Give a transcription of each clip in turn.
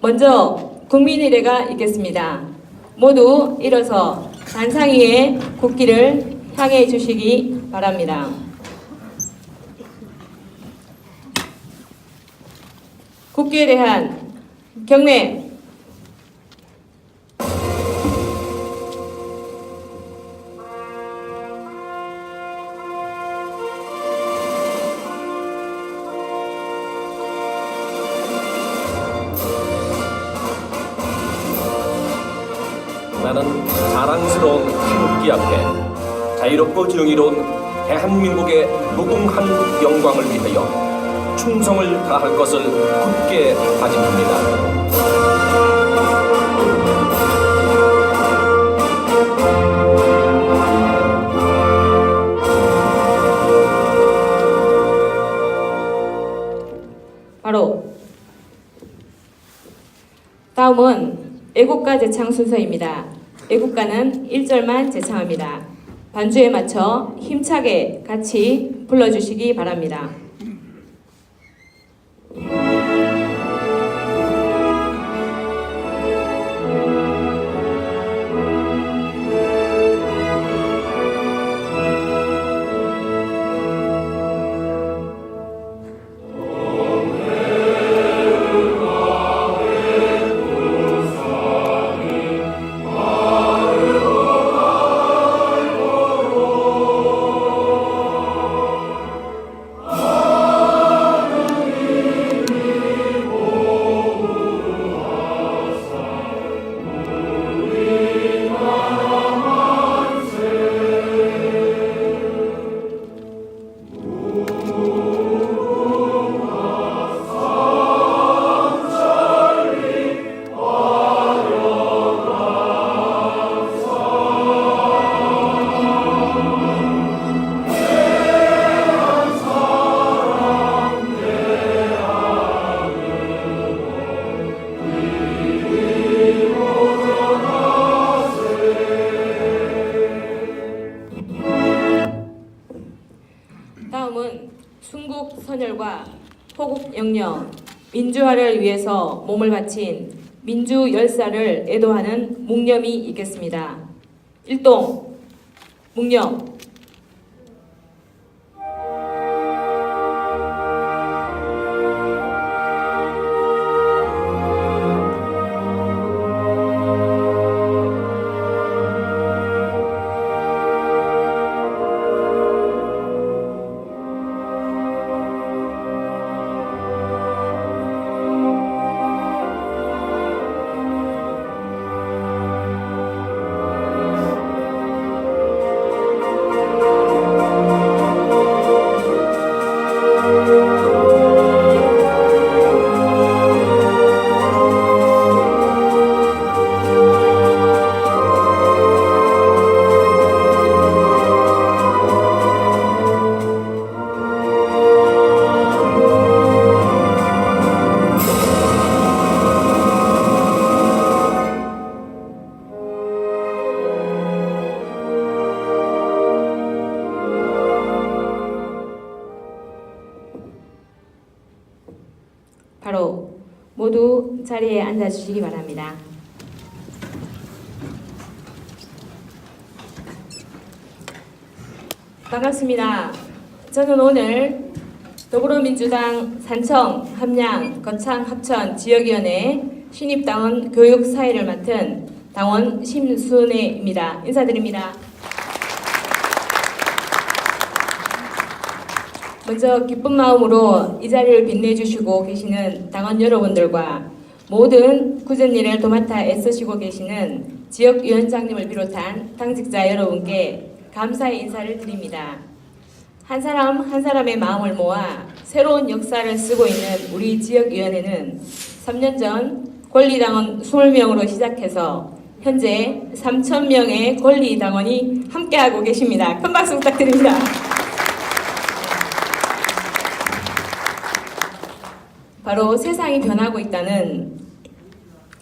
먼저 국민의례가 있겠습니다. 모두 일어서 단상 위에 국기를 향해 주시기 바랍니다. 국기에 대한 경례. 나는 자랑스러운 태극기 앞에 자유롭고 정의로운 대한민국의 무궁한 영광을 위하여 충성을 다할 것을 굳게 다짐합니다. 바로 다음은 애국가 제창 순서입니다. 애국가는 1절만 제창합니다. 반주에 맞춰 힘차게 같이 불러주시기 바랍니다. 다음은 순국 선열과 호국 영령, 민주화를 위해서 몸을 바친 민주 열사를 애도하는 묵념이 있겠습니다. 일동 묵념. 바로 모두 자리에 앉아주시기 바랍니다. 반갑습니다. 저는 오늘 더불어민주당 산청, 함양, 거창, 합천 지역위원회 신입당원 교육사회를 맡은 당원 심순애입니다. 인사드립니다. 먼저 기쁜 마음으로 이 자리를 빛내주시고 계시는 당원 여러분들과 모든 굳은 일을 도맡아 애쓰시고 계시는 지역위원장님을 비롯한 당직자 여러분께 감사의 인사를 드립니다. 한 사람 한 사람의 마음을 모아 새로운 역사를 쓰고 있는 우리 지역위원회는 3년 전 권리당원 20명으로 시작해서 현재 3,000명의 권리당원이 함께하고 계십니다. 큰 박수 부탁드립니다. 바로 세상이 변하고 있다는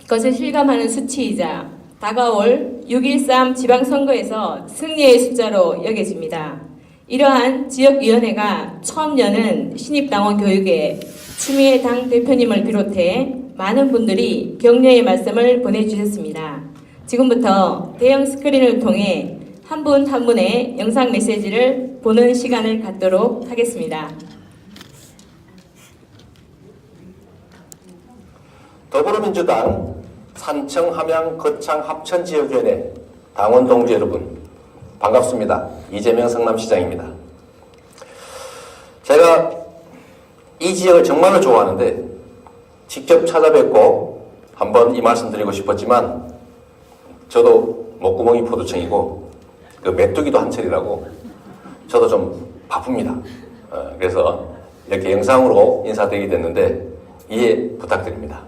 것을 실감하는 수치이자 다가올 6.13 지방선거에서 승리의 숫자로 여겨집니다. 이러한 지역위원회가 처음 여는 신입당원 교육에 추미애 당대표님을 비롯해 많은 분들이 격려의 말씀을 보내주셨습니다. 지금부터 대형 스크린을 통해 한 분 한 분의 영상 메시지를 보는 시간을 갖도록 하겠습니다. 더불어민주당 산청, 함양, 거창, 합천 지역위원회 당원 동지 여러분 반갑습니다. 이재명 성남시장입니다. 제가 이 지역을 정말로 좋아하는데 직접 찾아뵙고 한번 이 말씀 드리고 싶었지만 저도 목구멍이 포도청이고 그 메뚜기도 한철이라고 저도 좀 바쁩니다. 그래서 이렇게 영상으로 인사드리게 됐는데 이해 부탁드립니다.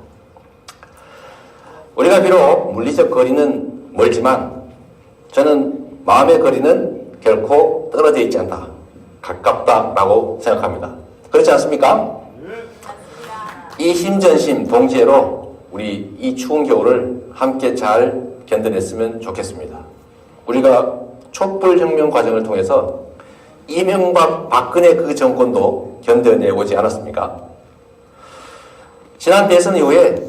우리가 비록 물리적 거리는 멀지만 저는 마음의 거리는 결코 떨어져 있지 않다. 가깝다라고 생각합니다. 그렇지 않습니까? 이 힘전심 동지애로 우리 이 추운 겨울을 함께 잘 견뎌냈으면 좋겠습니다. 우리가 촛불혁명 과정을 통해서 이명박, 박근혜 그 정권도 견뎌내보지 않았습니까? 지난 대선 이후에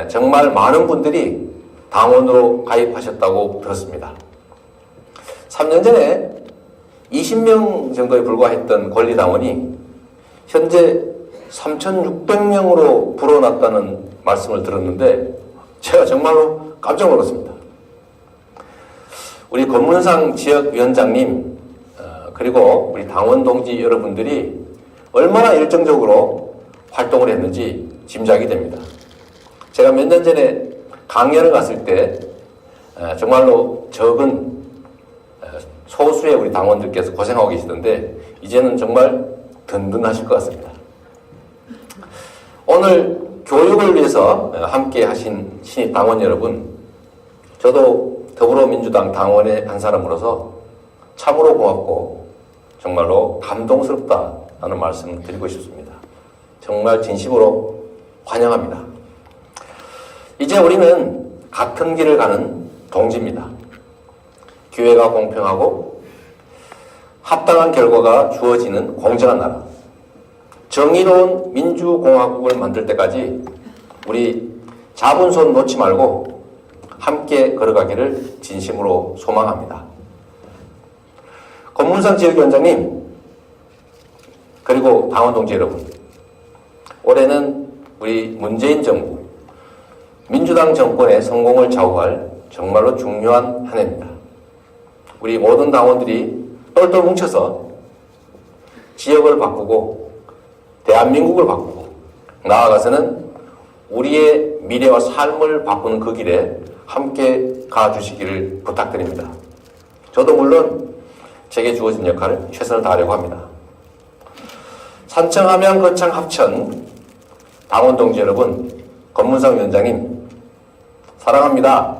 정말 많은 분들이 당원으로 가입하셨다고 들었습니다. 3년 전에 20명 정도에 불과했던 권리당원이 현재 3,600명으로 불어났다는 말씀을 들었는데 제가 정말로 깜짝 놀랐습니다. 우리 권문상 지역위원장님 그리고 우리 당원 동지 여러분들이 얼마나 열정적으로 활동을 했는지 짐작이 됩니다. 제가 몇 년 전에 강연을 갔을 때 정말로 적은 소수의 우리 당원들께서 고생하고 계시던데 이제는 정말 든든하실 것 같습니다. 오늘 교육을 위해서 함께 하신 신입 당원 여러분, 저도 더불어민주당 당원의 한 사람으로서 참으로 고맙고 정말로 감동스럽다는 말씀을 드리고 싶습니다. 정말 진심으로 환영합니다. 이제 우리는 같은 길을 가는 동지입니다. 기회가 공평하고 합당한 결과가 주어지는 공정한 나라, 정의로운 민주공화국을 만들 때까지 우리 잡은 손 놓지 말고 함께 걸어가기를 진심으로 소망합니다. 권문상 지역위원장님 그리고 당원 동지 여러분, 올해는 우리 문재인 정부 민주당 정권의 성공을 좌우할 정말로 중요한 한 해입니다. 우리 모든 당원들이 똘똘 뭉쳐서 지역을 바꾸고 대한민국을 바꾸고 나아가서는 우리의 미래와 삶을 바꾸는 그 길에 함께 가주시기를 부탁드립니다. 저도 물론 제게 주어진 역할을 최선을 다하려고 합니다. 산청, 함양, 거창, 합천 당원 동지 여러분, 권문상 위원장님 사랑합니다.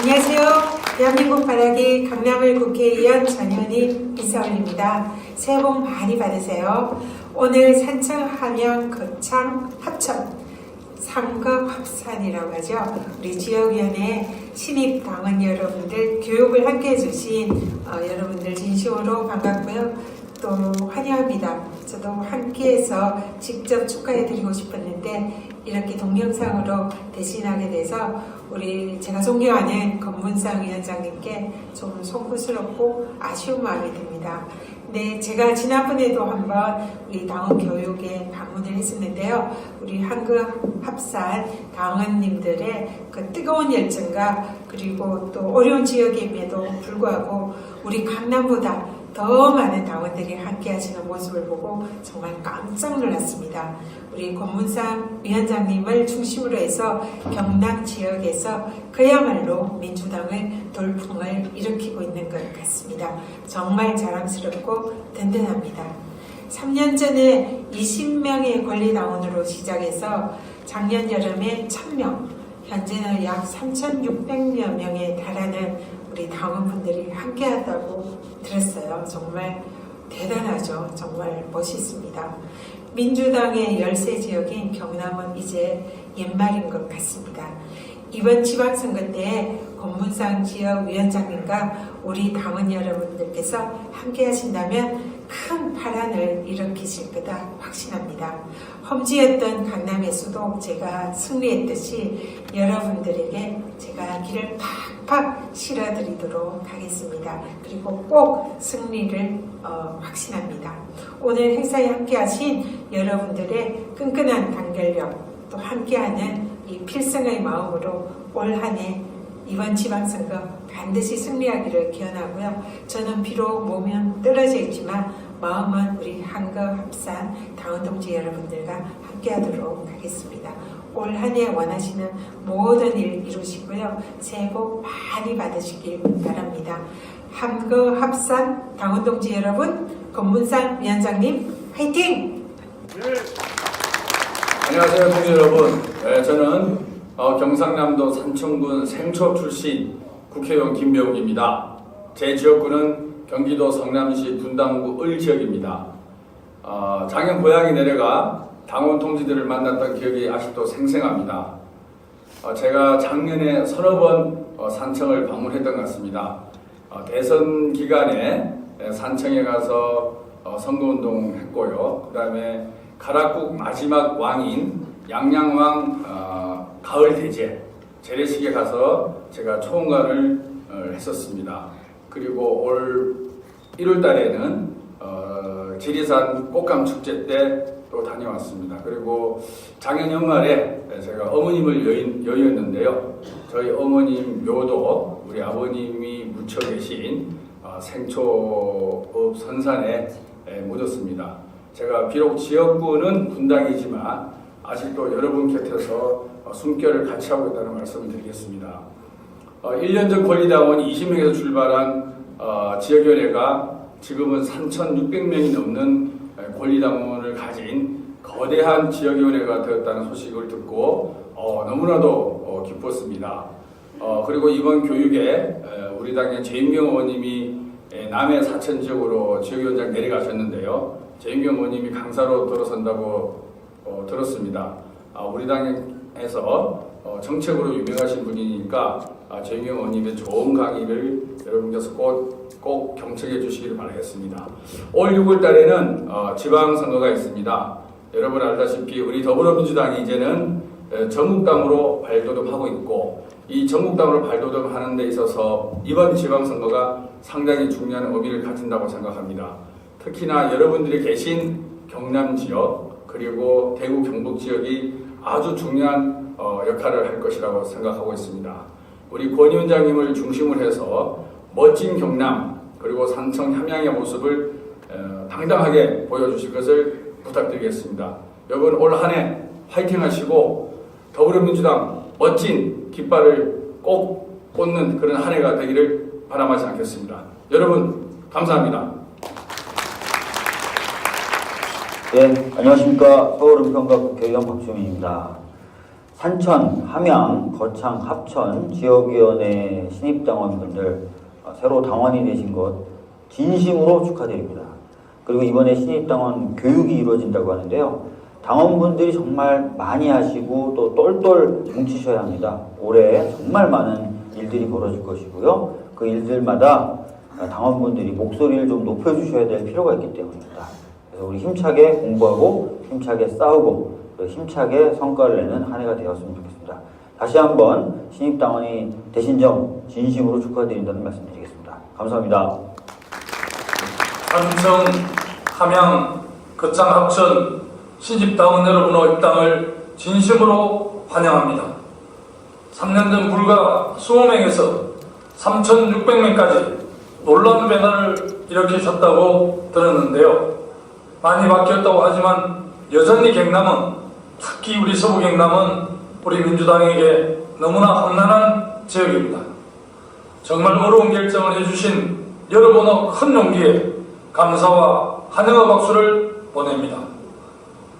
안녕하세요. 대한민국 바라기 강남을 국회의원 전현희 인사 올립니다. 새해 복 많이 받으세요. 오늘 산청, 함양, 거창, 합천 삼급 합산이라고 하죠. 우리 지역위원회 신입 당원 여러분들 교육을 함께 해주신 여러분들 진심으로 반갑고요. 또 환영합니다. 저도 함께해서 직접 축하해드리고 싶었는데 이렇게 동영상으로 대신하게 돼서 우리 제가 존경하는 권문상 위원장님께 좀 송구스럽고 아쉬운 마음이 듭니다. 네, 제가 지난번에도 한번 우리 당원 교육에 방문을 했었는데요. 우리 한국 합산 당원님들의 그 뜨거운 열정과 그리고 또 어려운 지역임에도 불구하고 우리 강남보다 더 많은 당원들이 함께 하시는 모습을 보고 정말 깜짝 놀랐습니다. 우리 권문상 위원장님을 중심으로 해서 경남 지역에서 그야말로 민주당의 돌풍을 일으키고 있는 것 같습니다. 정말 자랑스럽고 든든합니다. 3년 전에 20명의 권리당원으로 시작해서 작년 여름에 1000명, 현재는 약 3,600여 명에 달하는 우리 당원분들이 함께하다고 들었어요. 정말 대단하죠. 정말 멋있습니다. 민주당의 열세 지역인 경남은 이제 옛말인 것 같습니다. 이번 지방선거 때 권문상 지역위원장님과 우리 당원 여러분들께서 함께 하신다면 큰 파란을 일으키실 거다 확신합니다. 험지였던 강남에서도 제가 승리했듯이 여러분들에게 제가 길을 팍팍 실어드리도록 하겠습니다. 그리고 꼭 승리를 확신합니다. 오늘 행사에 함께 하신 여러분들의 끈끈한 단결력 또 함께하는 이 필승의 마음으로 올 한 해 이번 지방선거 반드시 승리하기를 기원하고요. 저는 비록 몸은 떨어져 있지만 마음은 우리 한거 합산 당원 동지 여러분들과 함께하도록 하겠습니다. 올 한 해 원하시는 모든 일 이루시고요. 새해 복 많이 받으시길 바랍니다. 한거 합산 당원 동지 여러분, 권문상 위원장님 화이팅! 안녕하세요, 동지 여러분. 저는 경상남도 산청군 생초 출신 국회의원 김병욱입니다. 제 지역구는 경기도 성남시 분당구 을 지역입니다. 작년 고향에 내려가 당원 동지들을 만났던 기억이 아직도 생생합니다. 제가 작년에 서너 번 산청을 방문했던 것 같습니다. 대선 기간에 산청에 가서 선거운동 했고요. 그 다음에 가락국 마지막 왕인 양양왕 가을 대제 재래식에 가서 제가 초원관을 했었습니다. 그리고 올 1월 달에는 지리산 꽃감 축제 때 또 다녀왔습니다. 그리고 작년 연말에 제가 어머님을 여의었는데요. 저희 어머님 묘도 우리 아버님이 묻혀 계신 생초읍 선산에 묻었습니다. 제가 비록 지역구는 분당이지만 아직도 여러분 곁에서 숨결을 같이 하고 있다는 말씀을 드리겠습니다. 1년 전 권리당원 20명에서 출발한 지역위원회가 지금은 3,600명이 넘는 권리당원을 가진 거대한 지역위원회가 되었다는 소식을 듣고 너무나도 기뻤습니다. 그리고 이번 교육에 우리 당의 재임경 의원님이 남해 사천 지역으로 지역위원장 내려가셨는데요. 재임경 의원님이 강사로 들어선다고 들었습니다. 우리 당에서 정책으로 유명하신 분이니까 재임경 의원님의 좋은 강의를 여러분께서 꼭 경청해 주시기를 바라겠습니다. 올 6월 달에는 지방선거가 있습니다. 여러분 알다시피 우리 더불어민주당이 이제는 전국당으로 발돋움하고 있고 이 전국당으로 발돋움하는 데 있어서 이번 지방선거가 상당히 중요한 의미를 가진다고 생각합니다. 특히나 여러분들이 계신 경남 지역 그리고 대구 경북 지역이 아주 중요한 역할을 할 것이라고 생각하고 있습니다. 우리 권 위원장님을 중심으로 해서 멋진 경남 그리고 산청 함양의 모습을 당당하게 보여주실 것을 부탁드리겠습니다. 여러분 올 한 해 파이팅 하시고 더불어민주당 멋진 깃발을 꼭 꽂는 그런 한 해가 되기를 바람하지 않겠습니다. 여러분 감사합니다. 네, 안녕하십니까. 서울은평가 국회의원 박주민입니다. 산천, 함양, 거창, 합천 지역위원회 신입당원분들 새로 당원이 되신 것 진심으로 축하드립니다. 그리고 이번에 신입당원 교육이 이루어진다고 하는데요. 당원분들이 정말 많이 하시고 또 똘똘 뭉치셔야 합니다. 올해 정말 많은 일들이 벌어질 것이고요. 그 일들마다 당원분들이 목소리를 좀 높여주셔야 될 필요가 있기 때문입니다. 그래서 우리 힘차게 공부하고 힘차게 싸우고 힘차게 성과를 내는 한 해가 되었으면 좋겠습니다. 다시 한번 신입당원이 되신 점 진심으로 축하드린다는 말씀드리겠습니다. 감사합니다. 산청, 함양, 거창, 합천 신집당원 여러분의 입당을 진심으로 환영합니다. 3년 전 불과 20명에서 3,600명까지 놀라운 변화를 일으키셨다고 들었는데요. 많이 바뀌었다고 하지만 여전히 경남은 특히 우리 서부 경남은 우리 민주당에게 너무나 험난한 지역입니다. 정말 어려운 결정을 해주신 여러분의 큰 용기에 감사와 환영의 박수를 보냅니다.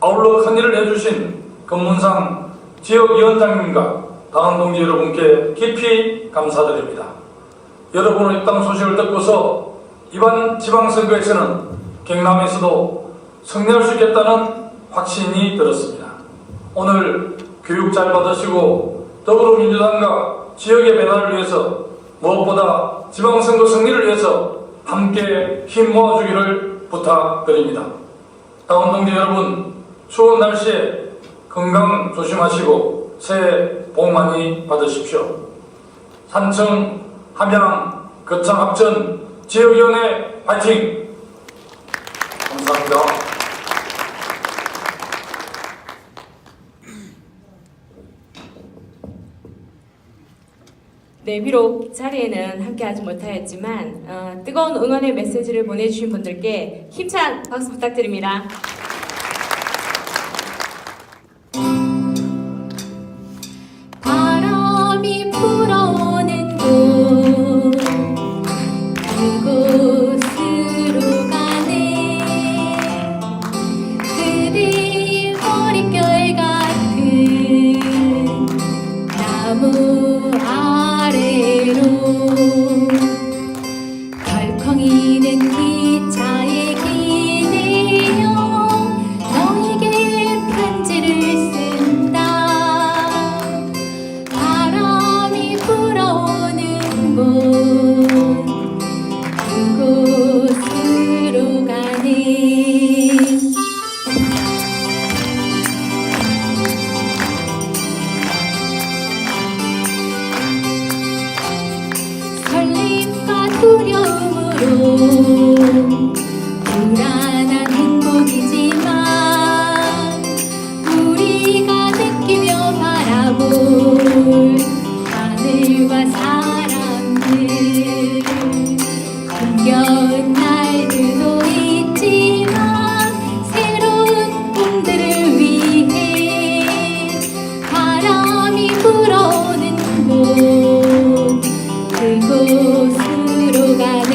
아울러 큰 일을 해주신 권문상 지역위원장님과 당원 동지 여러분께 깊이 감사드립니다. 여러분의 입당 소식을 듣고서 이번 지방선거에서는 경남에서도 승리할 수 있겠다는 확신이 들었습니다. 오늘 교육 잘 받으시고 더불어민주당과 지역의 변화를 위해서 무엇보다 지방선거 승리를 위해서 함께 힘 모아주기를 부탁드립니다. 당원 동지 여러분, 추운 날씨에 건강 조심하시고 새해 복 많이 받으십시오. 산청, 함양, 거창, 합천 지역위원회 파이팅! 감사합니다. 네, 비록 자리에는 함께하지 못하였지만 뜨거운 응원의 메시지를 보내주신 분들께 힘찬 박수 부탁드립니다. 바람이 불어오는 곳 그곳으로 가네. 그대의 머릿결 같은 나무 아래로 덜컹이는 기차에 기대어 너에게 편지를 쓴다. 바람이 불어오는 곳 그곳으로 가네. 설렘과 두려움으로 불안한 행복이지만 우리가 느끼며 바라볼 하늘과 사람들 힘겨운 날들도 있지만 새로운 꿈들을 위해 바람이 불어오는 곳 그곳으로 가네.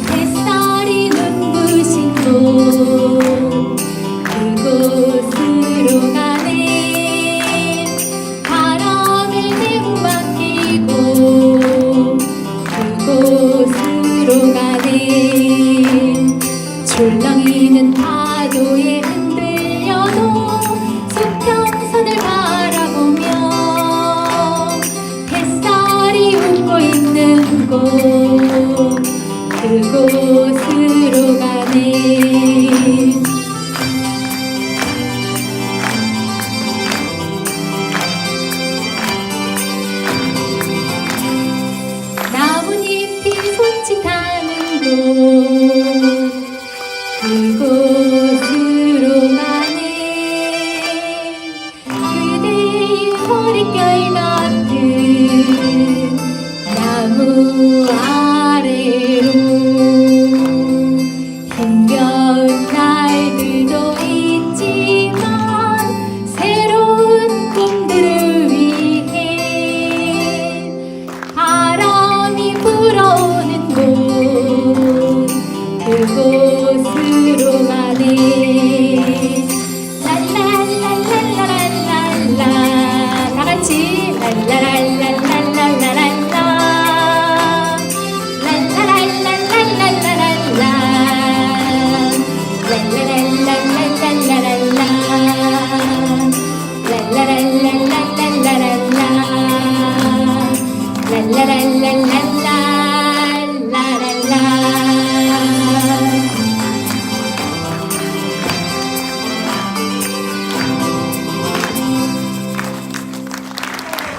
햇살이 눈부신 곳 그곳으로 가네. 바람을 내고 맡기고 그곳으로 가네. 출렁이는 파도에 흔들려도 수평선을 바라보며 햇살이 웃고 있는 곳 그곳으로 가네. 나뭇잎이 손짓하는 곳 그곳으로 가네. 그대의 머릿결 같은 나무 아래로 힘겨운 날들도 있지만 새로운 꿈들을 위해 바람이 불어오는 곳 그곳으로 가네. 랄랄랄랄랄랄라 다 같이 랄랄랄랄랄랄라 랄랄랄랄랄랄라 랄랄랄랄랄랄라 랄랄랄랄랄랄라.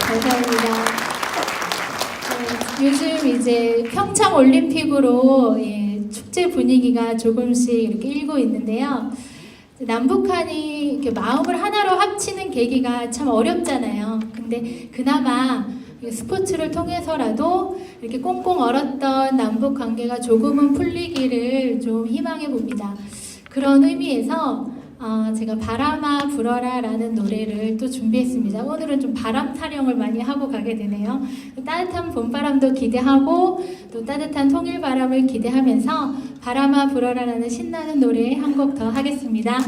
감사합니다. 요즘 이제 평창 올림픽으로 축제 분위기가 조금씩 이렇게 일고 있는데요. 남북한이 이렇게 마음을 하나로 합치는 계기가 참 어렵잖아요. 근데 그나마 스포츠를 통해서라도 이렇게 꽁꽁 얼었던 남북 관계가 조금은 풀리기를 좀 희망해 봅니다. 그런 의미에서 제가 바람아 불어라 라는 노래를 또 준비했습니다. 오늘은 좀 바람 타령을 많이 하고 가게 되네요. 따뜻한 봄바람도 기대하고 또 따뜻한 통일바람을 기대하면서 바람아 불어라 라는 신나는 노래 한 곡 더 하겠습니다.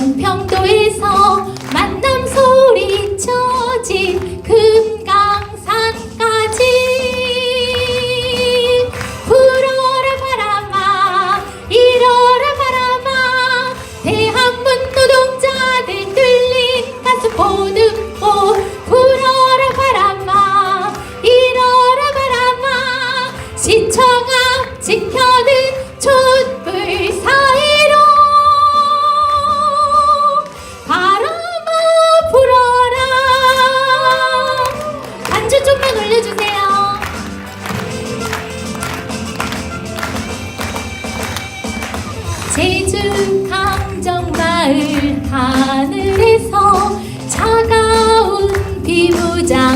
연평도에서 만남 소리쳐진 금강산까지 불어라 바람아 일어라 바람아 대한문 노동자들 뚫린 가슴 보듬고 불어라 바람아 일어라 바람아 시청 앞 지켜든 촛불 사이로 바람아 불어라. 반주 좀만 올려주세요. 제주 강정마을 하늘에서 차가운 비무장지대까지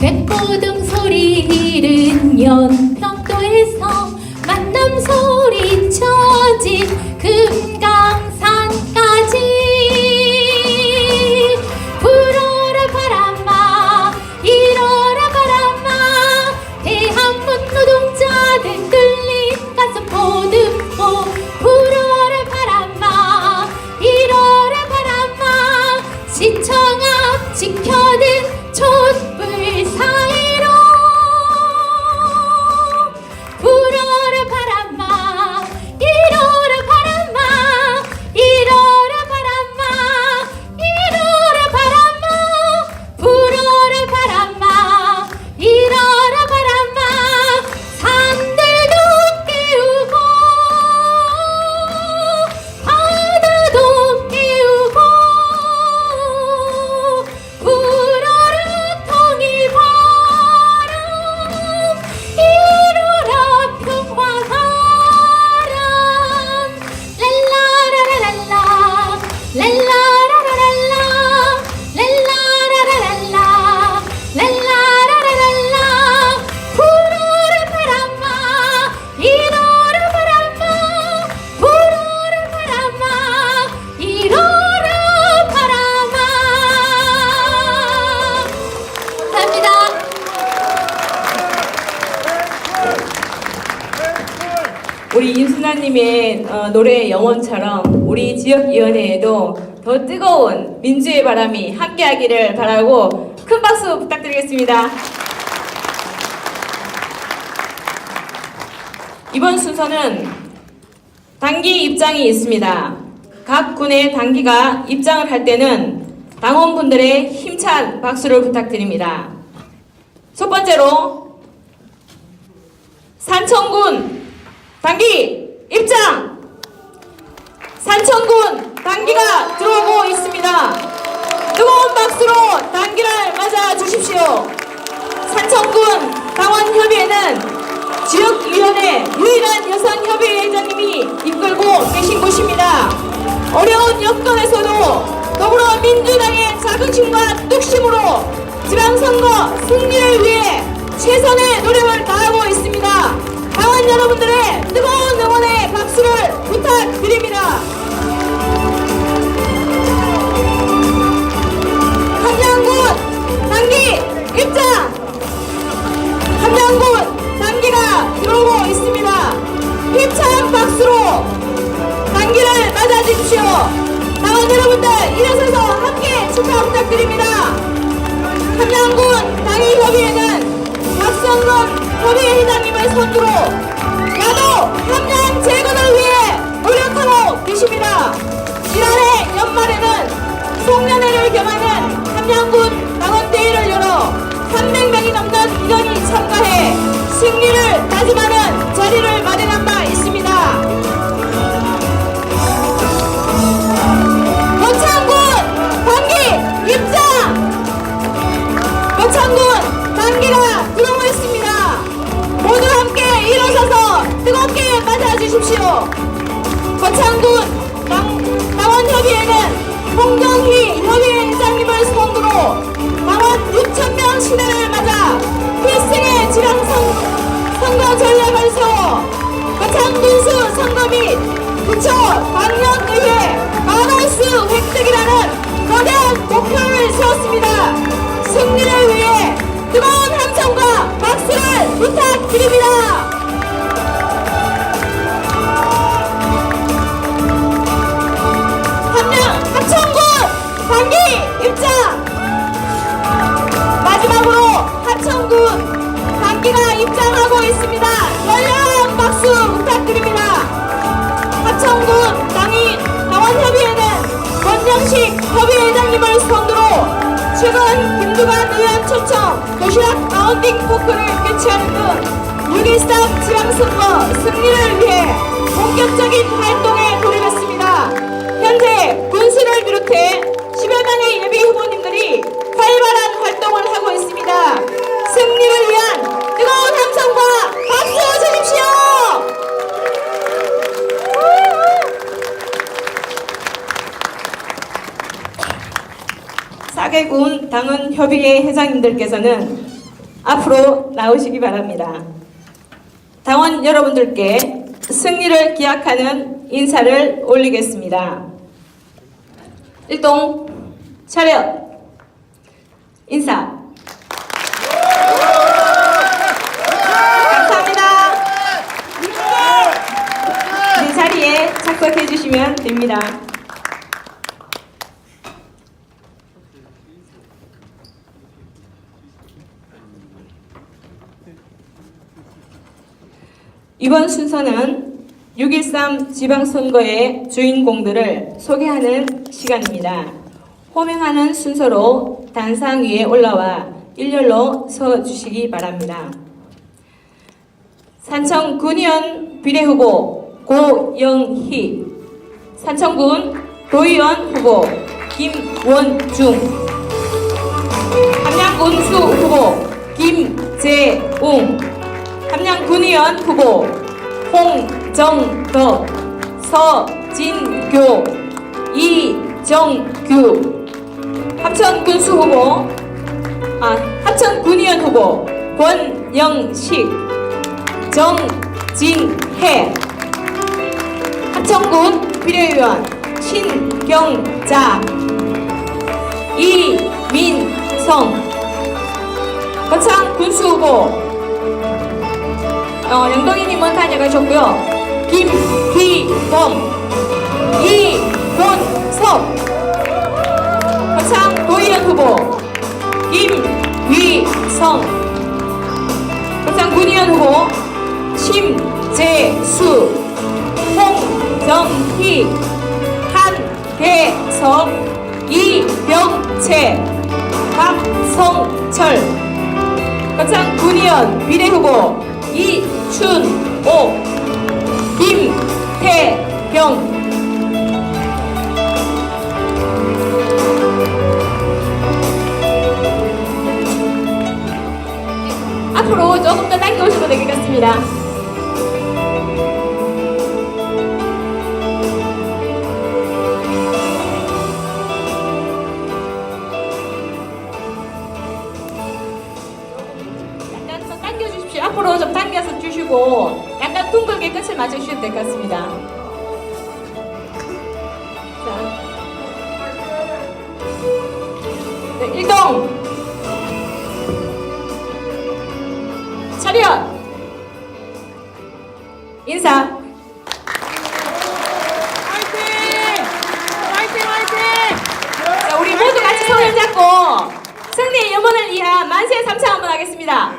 백고등 소리는 연평도에서 만남 소리쳐진 금강산까지 불어라 바람아 일어라 바람아 대한문 노동자들 뚫린 가슴 보듬고 불어라 바람아 일어라 바람아 시청 앞 지켜든 촛불 사이로 불어라 바람아 일어라 바람아 일어라 바람아 일어라 바람아 불어라 바람아 일어라 바람아 산들도 깨우고 바다도 깨우고 불어라 통일바람 일어라 평화바람 랄라라라랄라 랄라라라랄라 랄라라라랄라 랄라라라랄라 불어라 바람아 일어라 바람아 불어라 바람아 일어라 바람아. 감사합니다. 우리 임순아님의 노래 영혼처럼 우리 지역위원회에도 더 뜨거운 민주의 바람이 함께하기를 바라고 큰 박수 부탁드리겠습니다. 이번 순서는 당기 입장이 있습니다. 각 군의 당기가 입장을 할 때는 당원분들의 힘찬 박수를 부탁드립니다. 첫 번째로 산청군 당기 입장! 산청군 당기가 들어오고 있습니다. 뜨거운 박수로 당기를 맞아 주십시오. 산청군 당원협의회는 지역위원회 유일한 여성협의회장님이 이끌고 계신 곳입니다. 어려운 여건에서도 더불어민주당의 자긍심과 뚝심으로 지방선거 승리를 위해 최선의 노력을 다하고 있습니다. 당원 여러분들의 뜨거운 응원의 박수를 부탁드립니다. 함양군 당기 입장! 함양군 당기가 들어오고 있습니다. 힘찬 박수로 당기를 맞아주십시오. 당원 여러분들 일어서서 함께 축하 부탁드립니다. 함양군 당위협의회는 박성근 협의회장님을 선두로 나도 함양 재건을 위해 노력하고 계십니다. 지난해 연말에는 송년회를 겸하는 함양군 당원대회를 열어 300명이 넘는 인원이 참가해 승리를 다짐하는 자리를 마련한 바 있습니다. 거창군 당기 입장! 거창군 당기가 들어오고 있습니다. 모두 함께 일어서서 뜨겁게 맞아주십시오. 거창군 당원협의회는 홍정희 협의회장님을 선두로 당원 6,000명 시대를 맞아 필승의 지방선거 전략을 세워 거창군수 선거 및 부처 방역의회 만원수 획득이라는 거대한 목표를 세웠습니다. 승리를 위해 뜨거운 함성과 박수를 부탁드립니다. 최근 김두관 의원 초청 도시락 마운딩 토크를 개최하는 등 6.13 지방선거 승리를 위해 본격적인 활동에 돌입했습니다. 현재 군수를 비롯해 10여 당의 예비 후보님들이 활발한 활동을 하고 있습니다. 승리를 위한 뜨거운 함성과 박수 주십시오. 사개군 당헌 협의회 회장님들께서는 앞으로 나오시기 바랍니다. 당원 여러분들께 승리를 기약하는 인사를 올리겠습니다. 일동 차렷 인사. 감사합니다. 네, 자리에 착석해 주시면 됩니다. 이번 순서는 6.13 지방선거의 주인공들을 소개하는 시간입니다. 호명하는 순서로 단상 위에 올라와 일렬로 서 주시기 바랍니다. 산청 군의원 비례후보 고영희, 산청군 도의원 후보 김원중, 함양군수 후보 김재웅, 함양군의원 후보 홍정덕, 서진교, 이정규, 합천군수 후보 합천군의원 후보 권영식, 정진혜, 합천군 비례위원 신경자, 이민성, 거창군수 후보 영동이님은 다녀가셨고요. 김기범, 이본섭, 거창 도의원 후보 김위성, 거창 군의원 후보 심재수, 홍정희, 한계석, 이병채, 박성철, 거창 군의원 비례후보 이춘옥, 김태경. 앞으로 조금 더 당겨오셔도 되겠습니다. 약간 더 당겨주십시오. 앞으로 좀 당겨서 주시고 약간 둥글게 끝을 맞춰주셔도 될 것 같습니다. 자, 네, 일동 차렷 인사. 자, 우리 모두 같이 손을 잡고 승리의 염원을 위한 만세 삼창 한번 하겠습니다.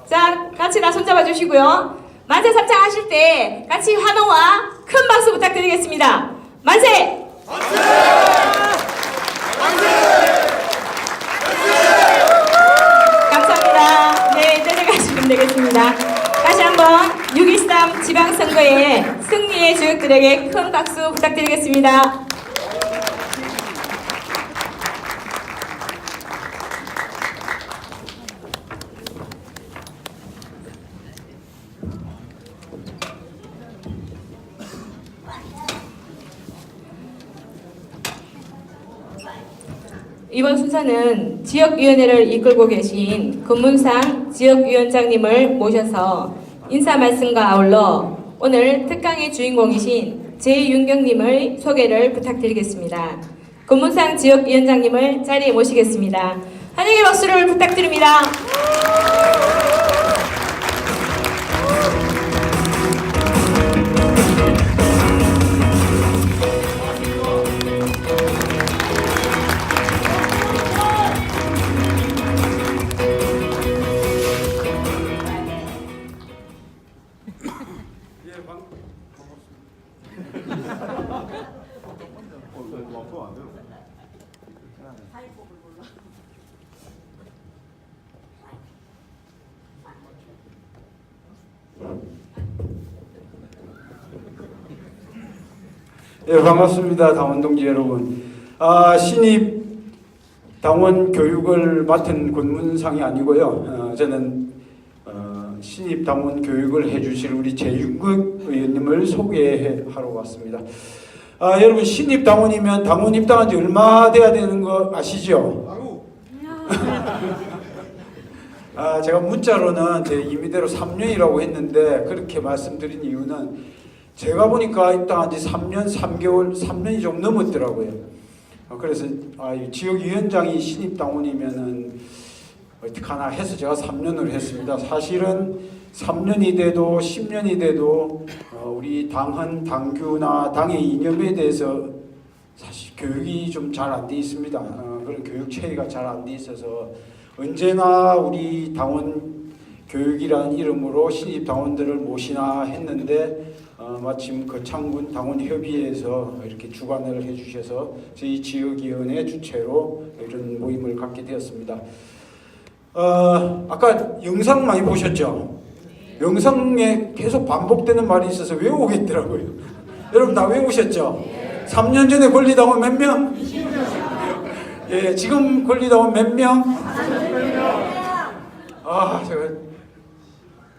자, 같이 다 손잡아 주시고요. 만세 삼창 하실 때 같이 환호와 큰 박수 부탁드리겠습니다. 만세! 감사합니다. 네, 내려가시면 되겠습니다. 다시 한번 6.13 지방선거의 승리의 주역들에게 큰 박수 부탁드리겠습니다. 이번 순서는 지역위원회를 이끌고 계신 금문상 지역위원장님을 모셔서 인사 말씀과 아울러 오늘 특강의 주인공이신 제윤경님의 소개를 부탁드리겠습니다. 금문상 지역위원장님을 자리에 모시겠습니다. 환영의 박수를 부탁드립니다. 예, 반갑습니다. 당원 동지 여러분. 신입 당원 교육을 맡은 권문상이 아니고요. 저는 신입 당원 교육을 해주실 우리 재윤국 의원님을 소개하러 왔습니다. 여러분, 신입 당원이면 당원 입당한 지 얼마 돼야 되는 거 아시죠? 제가 문자로는 제 임의대로 3년이라고 했는데 그렇게 말씀드린 이유는 제가 보니까 입당한 지 3년 3개월, 3년이 좀 넘었더라고요. 그래서 지역위원장이 신입당원이면은 어떡하나 해서 제가 3년을 했습니다. 사실은 3년이 돼도 10년이 돼도 우리 당헌, 당규나 당의 이념에 대해서 사실 교육이 좀 잘 안 돼 있습니다. 그런 교육 체계가 잘 안 돼 있어서 언제나 우리 당원 교육이라는 이름으로 신입 당원들을 모시나 했는데 마침 거창군 당원협의회에서 이렇게 주관을 해주셔서 저희 지역위원회 주최로 이런 모임을 갖게 되었습니다. 아까 영상 많이 보셨죠? 영상에 계속 반복되는 말이 있어서 외우겠더라고요. 여러분 다 외우셨죠? 3년 전에 권리당원 몇 명? 예, 지금 권리당원 몇 명?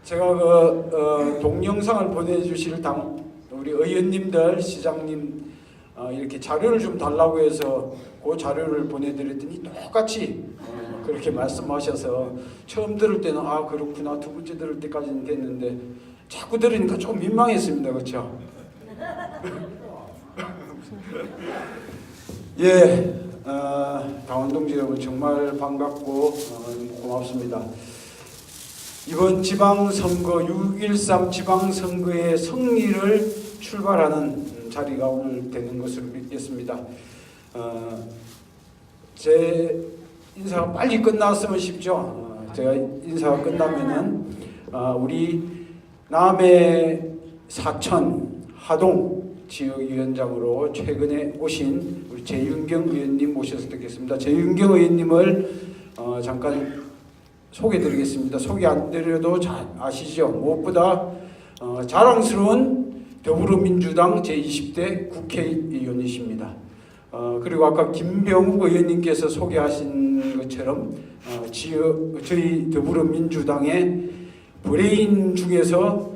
제가 동영상을 보내주실 우리 의원님들, 시장님 이렇게 자료를 좀 달라고 해서 그 자료를 보내드렸더니 똑같이 그렇게 말씀하셔서 처음 들을 때는 그렇구나, 두 번째 들을 때까지는 됐는데 자꾸 들으니까 좀 민망했습니다. 그렇죠? 예, 당원 동지 여러분 정말 반갑고 고맙습니다. 이번 지방선거 6.13 지방선거의 승리를 출발하는 자리가 오늘 되는 것으로 믿겠습니다. 제 인사가 빨리 끝났으면 싶죠. 제가 인사가 끝나면은 우리 남해 사천 하동 지역위원장으로 최근에 오신 우리 재윤경 의원님 모셔서 듣겠습니다. 재윤경 의원님을 잠깐 소개드리겠습니다. 소개 안 드려도 잘 아시죠? 무엇보다 자랑스러운 더불어민주당 제20대 국회의원이십니다. 그리고 아까 김병욱 의원님께서 소개하신 것처럼 저희 더불어민주당의 브레인 중에서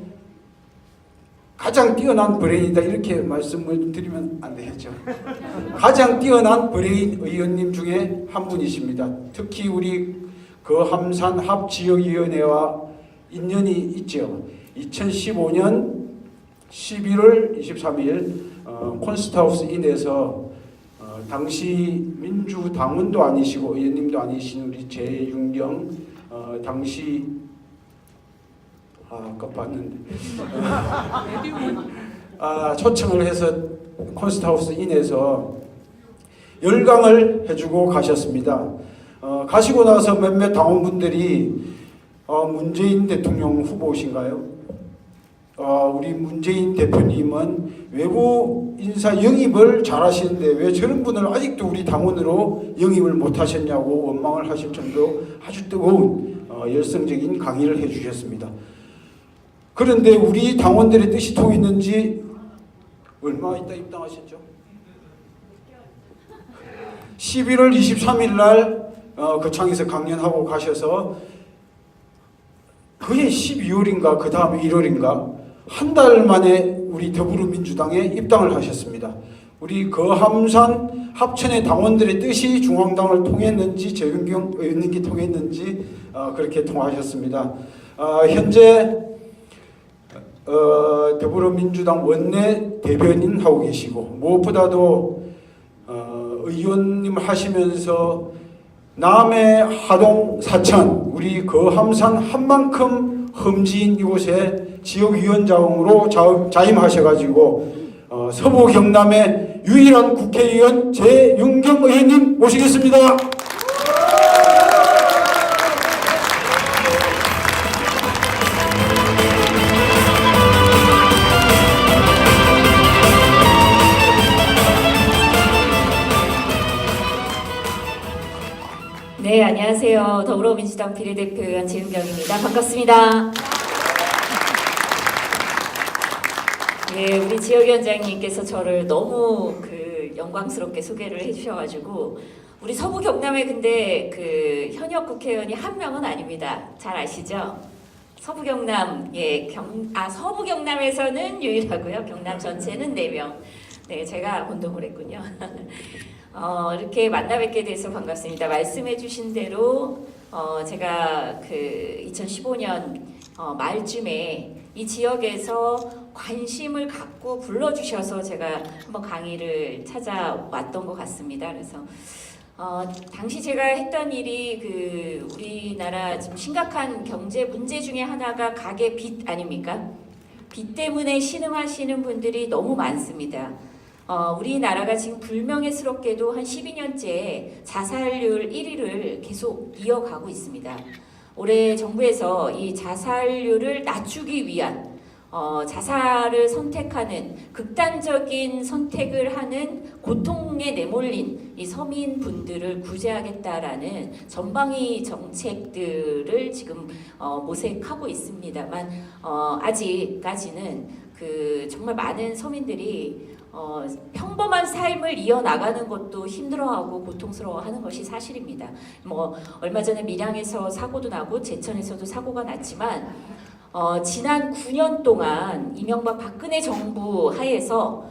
가장 뛰어난 브레인이다 이렇게 말씀을 드리면 안 되겠죠. 가장 뛰어난 브레인 의원님 중에 한 분이십니다. 특히 우리 거함산 합지역위원회와 인연이 있죠. 2015년 11월 23일 콘스트하우스 인에서 당시 민주당원도 아니시고 의원님도 아니신 우리 재윤경 당시 아까 봤는데 초청을 해서 콘스트하우스 인에서 열강을 해주고 가셨습니다. 가시고 나서 몇몇 당원분들이 문재인 대통령 후보신가요? 우리 문재인 대표님은 외부 인사 영입을 잘하시는데 왜 저런 분을 아직도 우리 당원으로 영입을 못하셨냐고 원망을 하실 정도로 아주 뜨거운 열성적인 강의를 해주셨습니다. 그런데 우리 당원들의 뜻이 통했는지 얼마 있다 입당하셨죠? 11월 23일 날 거창에서 강연하고 가셔서 그해 12월인가 그 다음에 1월인가 한 달 만에 우리 더불어민주당에 입당을 하셨습니다. 우리 거함산 합천의 당원들의 뜻이 중앙당을 통했는지 재윤경 의원님께 통했는지 그렇게 통하셨습니다. 현재 더불어민주당 원내 대변인 하고 계시고 무엇보다도 의원님 하시면서 남해 하동 사천 우리 거함산 한만큼 험지인 이곳에 지역위원장으로 자임하셔가지고 서부 경남의 유일한 국회의원 재윤경 의원님 모시겠습니다. 네, 안녕하세요. 더불어민주당 비례대표 의원 지은경입니다. 반갑습니다. 예, 우리 지역위원장님께서 저를 너무 영광스럽게 소개를 해주셔가지고 우리 서부 경남에 근데 현역 국회의원이 한 명은 아닙니다. 잘 아시죠? 서부 경남, 서부 경남에서는 유일하고요. 경남 전체는 4명. 네, 제가 혼동을 했군요. 이렇게 만나 뵙게 돼서 반갑습니다. 말씀해 주신 대로 제가 2015년 말쯤에 이 지역에서 관심을 갖고 불러주셔서 제가 한번 강의를 찾아왔던 것 같습니다. 그래서 당시 제가 했던 일이 우리나라 지금 심각한 경제 문제 중에 하나가 가계 빚 아닙니까? 빚 때문에 신음하시는 분들이 너무 많습니다. 우리나라가 지금 불명예스럽게도 한 12년째 자살률 1위를 계속 이어가고 있습니다. 올해 정부에서 이 자살률을 낮추기 위한 자살을 선택하는 극단적인 선택을 하는 고통에 내몰린 이 서민분들을 구제하겠다라는 전방위 정책들을 지금 모색하고 있습니다만 아직까지는 정말 많은 서민들이 평범한 삶을 이어나가는 것도 힘들어하고 고통스러워하는 것이 사실입니다. 얼마 전에 밀양에서 사고도 나고 제천에서도 사고가 났지만 지난 9년 동안 이명박 박근혜 정부 하에서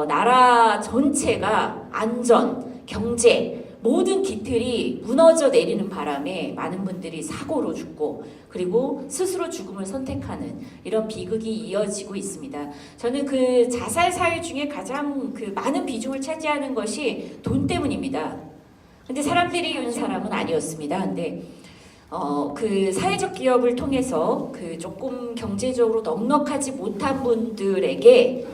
나라 전체가 안전, 경제 모든 기틀이 무너져 내리는 바람에 많은 분들이 사고로 죽고 그리고 스스로 죽음을 선택하는 이런 비극이 이어지고 있습니다. 저는 자살 사유 중에 가장 많은 비중을 차지하는 것이 돈 때문입니다. 근데 사람들이 이런 사람은 아니었습니다. 근데 사회적 기업을 통해서 조금 경제적으로 넉넉하지 못한 분들에게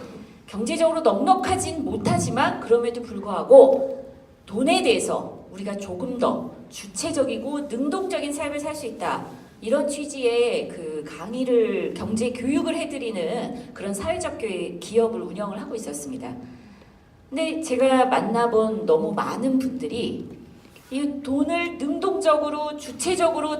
경제적으로 넉넉하진 못하지만 그럼에도 불구하고 돈에 대해서 우리가 조금 더 주체적이고 능동적인 삶을 살 수 있다. 이런 취지의 강의를 경제 교육을 해드리는 그런 사회적 기업을 운영을 하고 있었습니다. 근데 제가 만나본 너무 많은 분들이 이 돈을 능동적으로 주체적으로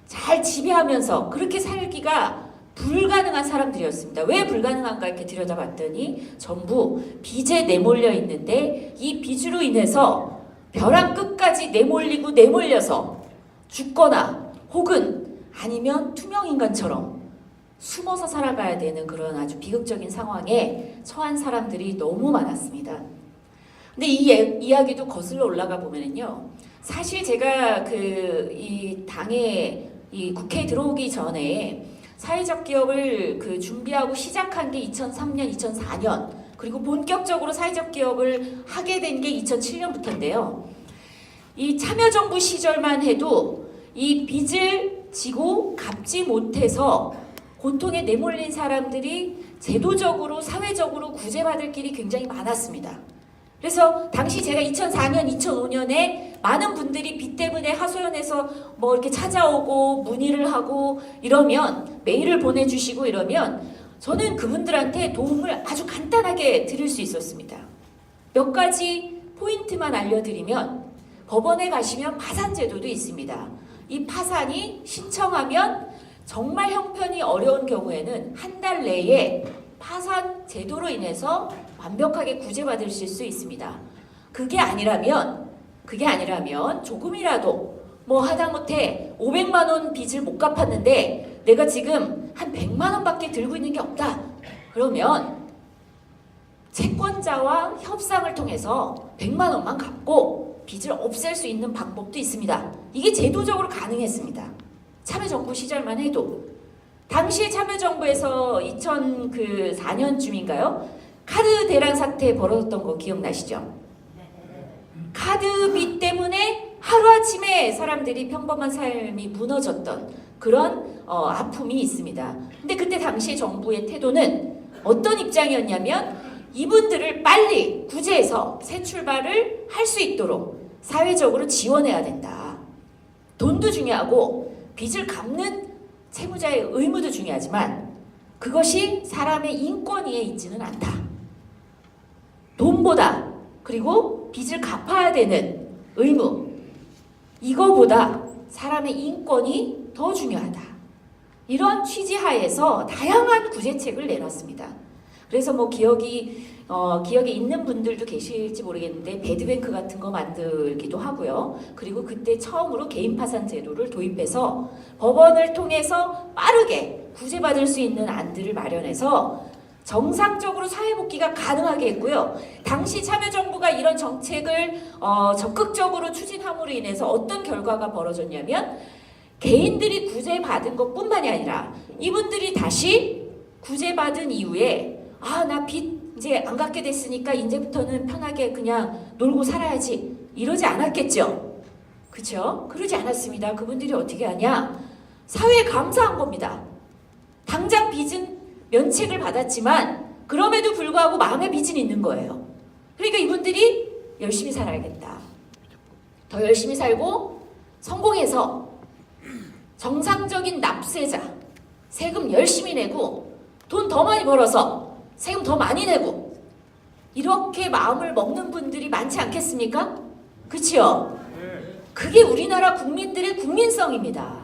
잘 지배하면서 그렇게 살기가 불가능한 사람들이었습니다. 왜 불가능한가 이렇게 들여다봤더니 전부 빚에 내몰려 있는데 이 빚으로 인해서 벼랑 끝까지 내몰려서 죽거나 혹은 아니면 투명인간처럼 숨어서 살아가야 되는 그런 아주 비극적인 상황에 처한 사람들이 너무 많았습니다. 근데 이 이야기도 거슬러 올라가 보면은요. 사실 제가 이 당에 이 국회에 들어오기 전에 사회적 기업을 준비하고 시작한 게 2003년, 2004년 그리고 본격적으로 사회적 기업을 하게 된 게 2007년부터인데요. 이 참여정부 시절만 해도 이 빚을 지고 갚지 못해서 고통에 내몰린 사람들이 제도적으로 사회적으로 구제받을 길이 굉장히 많았습니다. 그래서 당시 제가 2004년, 2005년에 많은 분들이 빚 때문에 하소연해서 이렇게 찾아오고 문의를 하고 이러면 메일을 보내주시고 이러면 저는 그분들한테 도움을 아주 간단하게 드릴 수 있었습니다. 몇 가지 포인트만 알려드리면 법원에 가시면 파산 제도도 있습니다. 이 파산이 신청하면 정말 형편이 어려운 경우에는 한 달 내에 파산 제도로 인해서 완벽하게 구제받으실 수 있습니다. 그게 아니라면 조금이라도 하다못해 500만 원 빚을 못 갚았는데 내가 지금 한 100만 원밖에 들고 있는 게 없다. 그러면 채권자와 협상을 통해서 100만 원만 갚고 빚을 없앨 수 있는 방법도 있습니다. 이게 제도적으로 가능했습니다. 참여정부 시절만 해도. 당시에 참여정부에서 2004년쯤인가요? 카드 대란 사태 벌어졌던 거 기억나시죠? 카드빚 때문에 하루아침에 사람들이 평범한 삶이 무너졌던 그런 아픔이 있습니다. 근데 그때 당시 정부의 태도는 어떤 입장이었냐면 이분들을 빨리 구제해서 새 출발을 할 수 있도록 사회적으로 지원해야 된다. 돈도 중요하고 빚을 갚는 채무자의 의무도 중요하지만 그것이 사람의 인권위에 있지는 않다. 돈보다 그리고 빚을 갚아야 되는 의무 이거보다 사람의 인권이 더 중요하다. 이런 취지하에서 다양한 구제책을 내놨습니다. 그래서 뭐 기억에 있는 분들도 계실지 모르겠는데 배드뱅크 같은 거 만들기도 하고요. 그리고 그때 처음으로 개인 파산 제도를 도입해서 법원을 통해서 빠르게 구제받을 수 있는 안들을 마련해서 정상적으로 사회복귀가 가능하게 했고요. 당시 참여정부가 이런 정책을 적극적으로 추진함으로 인해서 어떤 결과가 벌어졌냐면 개인들이 구제받은 것뿐만이 아니라 이분들이 다시 구제받은 이후에 나 빚 이제 안 갚게 됐으니까 이제부터는 편하게 그냥 놀고 살아야지 이러지 않았겠죠? 그렇죠? 그러지 않았습니다. 그분들이 어떻게 하냐? 사회에 감사한 겁니다. 당장 빚은 면책을 받았지만 그럼에도 불구하고 마음의 빚은 있는 거예요. 그러니까 이분들이 열심히 살아야겠다. 더 열심히 살고 성공해서 정상적인 납세자, 세금 열심히 내고 돈 더 많이 벌어서 세금 더 많이 내고 이렇게 마음을 먹는 분들이 많지 않겠습니까? 그치요? 그게 우리나라 국민들의 국민성입니다.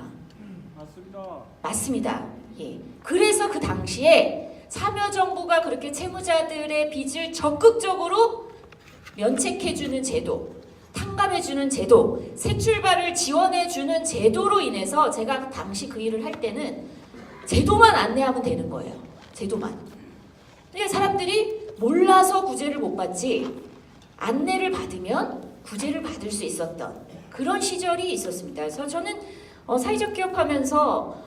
맞습니다. 예. 그래서 그 당시에 참여정부가 그렇게 채무자들의 빚을 적극적으로 면책해주는 제도, 탕감해주는 제도, 새 출발을 지원해주는 제도로 인해서 제가 당시 그 일을 할 때는 제도만 안내하면 되는 거예요. 제도만. 근데 사람들이 몰라서 구제를 못 받지 안내를 받으면 구제를 받을 수 있었던 그런 시절이 있었습니다. 그래서 저는 사회적 기업하면서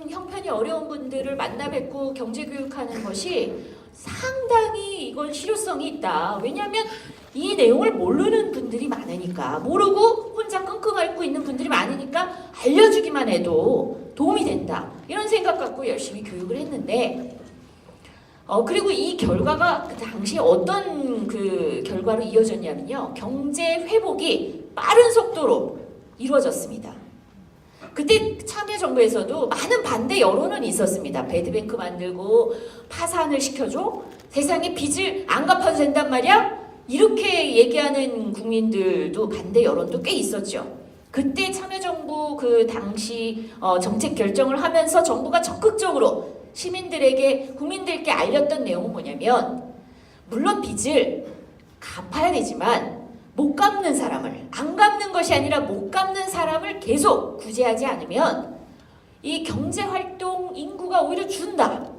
형편이 어려운 분들을 만나 뵙고 경제교육하는 것이 상당히 이건 실효성이 있다. 왜냐하면 이 내용을 모르는 분들이 많으니까, 모르고 혼자 끙끙 앓고 있는 분들이 많으니까 알려주기만 해도 도움이 된다. 이런 생각 갖고 열심히 교육을 했는데 그리고 이 결과가 그 당시에 어떤 그 결과로 이어졌냐면요. 경제 회복이 빠른 속도로 이루어졌습니다. 그때 참여정부에서도 많은 반대 여론은 있었습니다. 배드뱅크 만들고 파산을 시켜줘? 세상에 빚을 안 갚아도 된단 말이야? 이렇게 얘기하는 국민들도 반대 여론도 꽤 있었죠. 그때 참여정부 그 당시 정책 결정을 하면서 정부가 적극적으로 시민들에게, 국민들께 알렸던 내용은 뭐냐면, 물론 빚을 갚아야 되지만 못 갚는 사람을, 안 갚는 것이 아니라 못 갚는 사람을 계속 구제하지 않으면 이 경제활동 인구가 오히려 준다.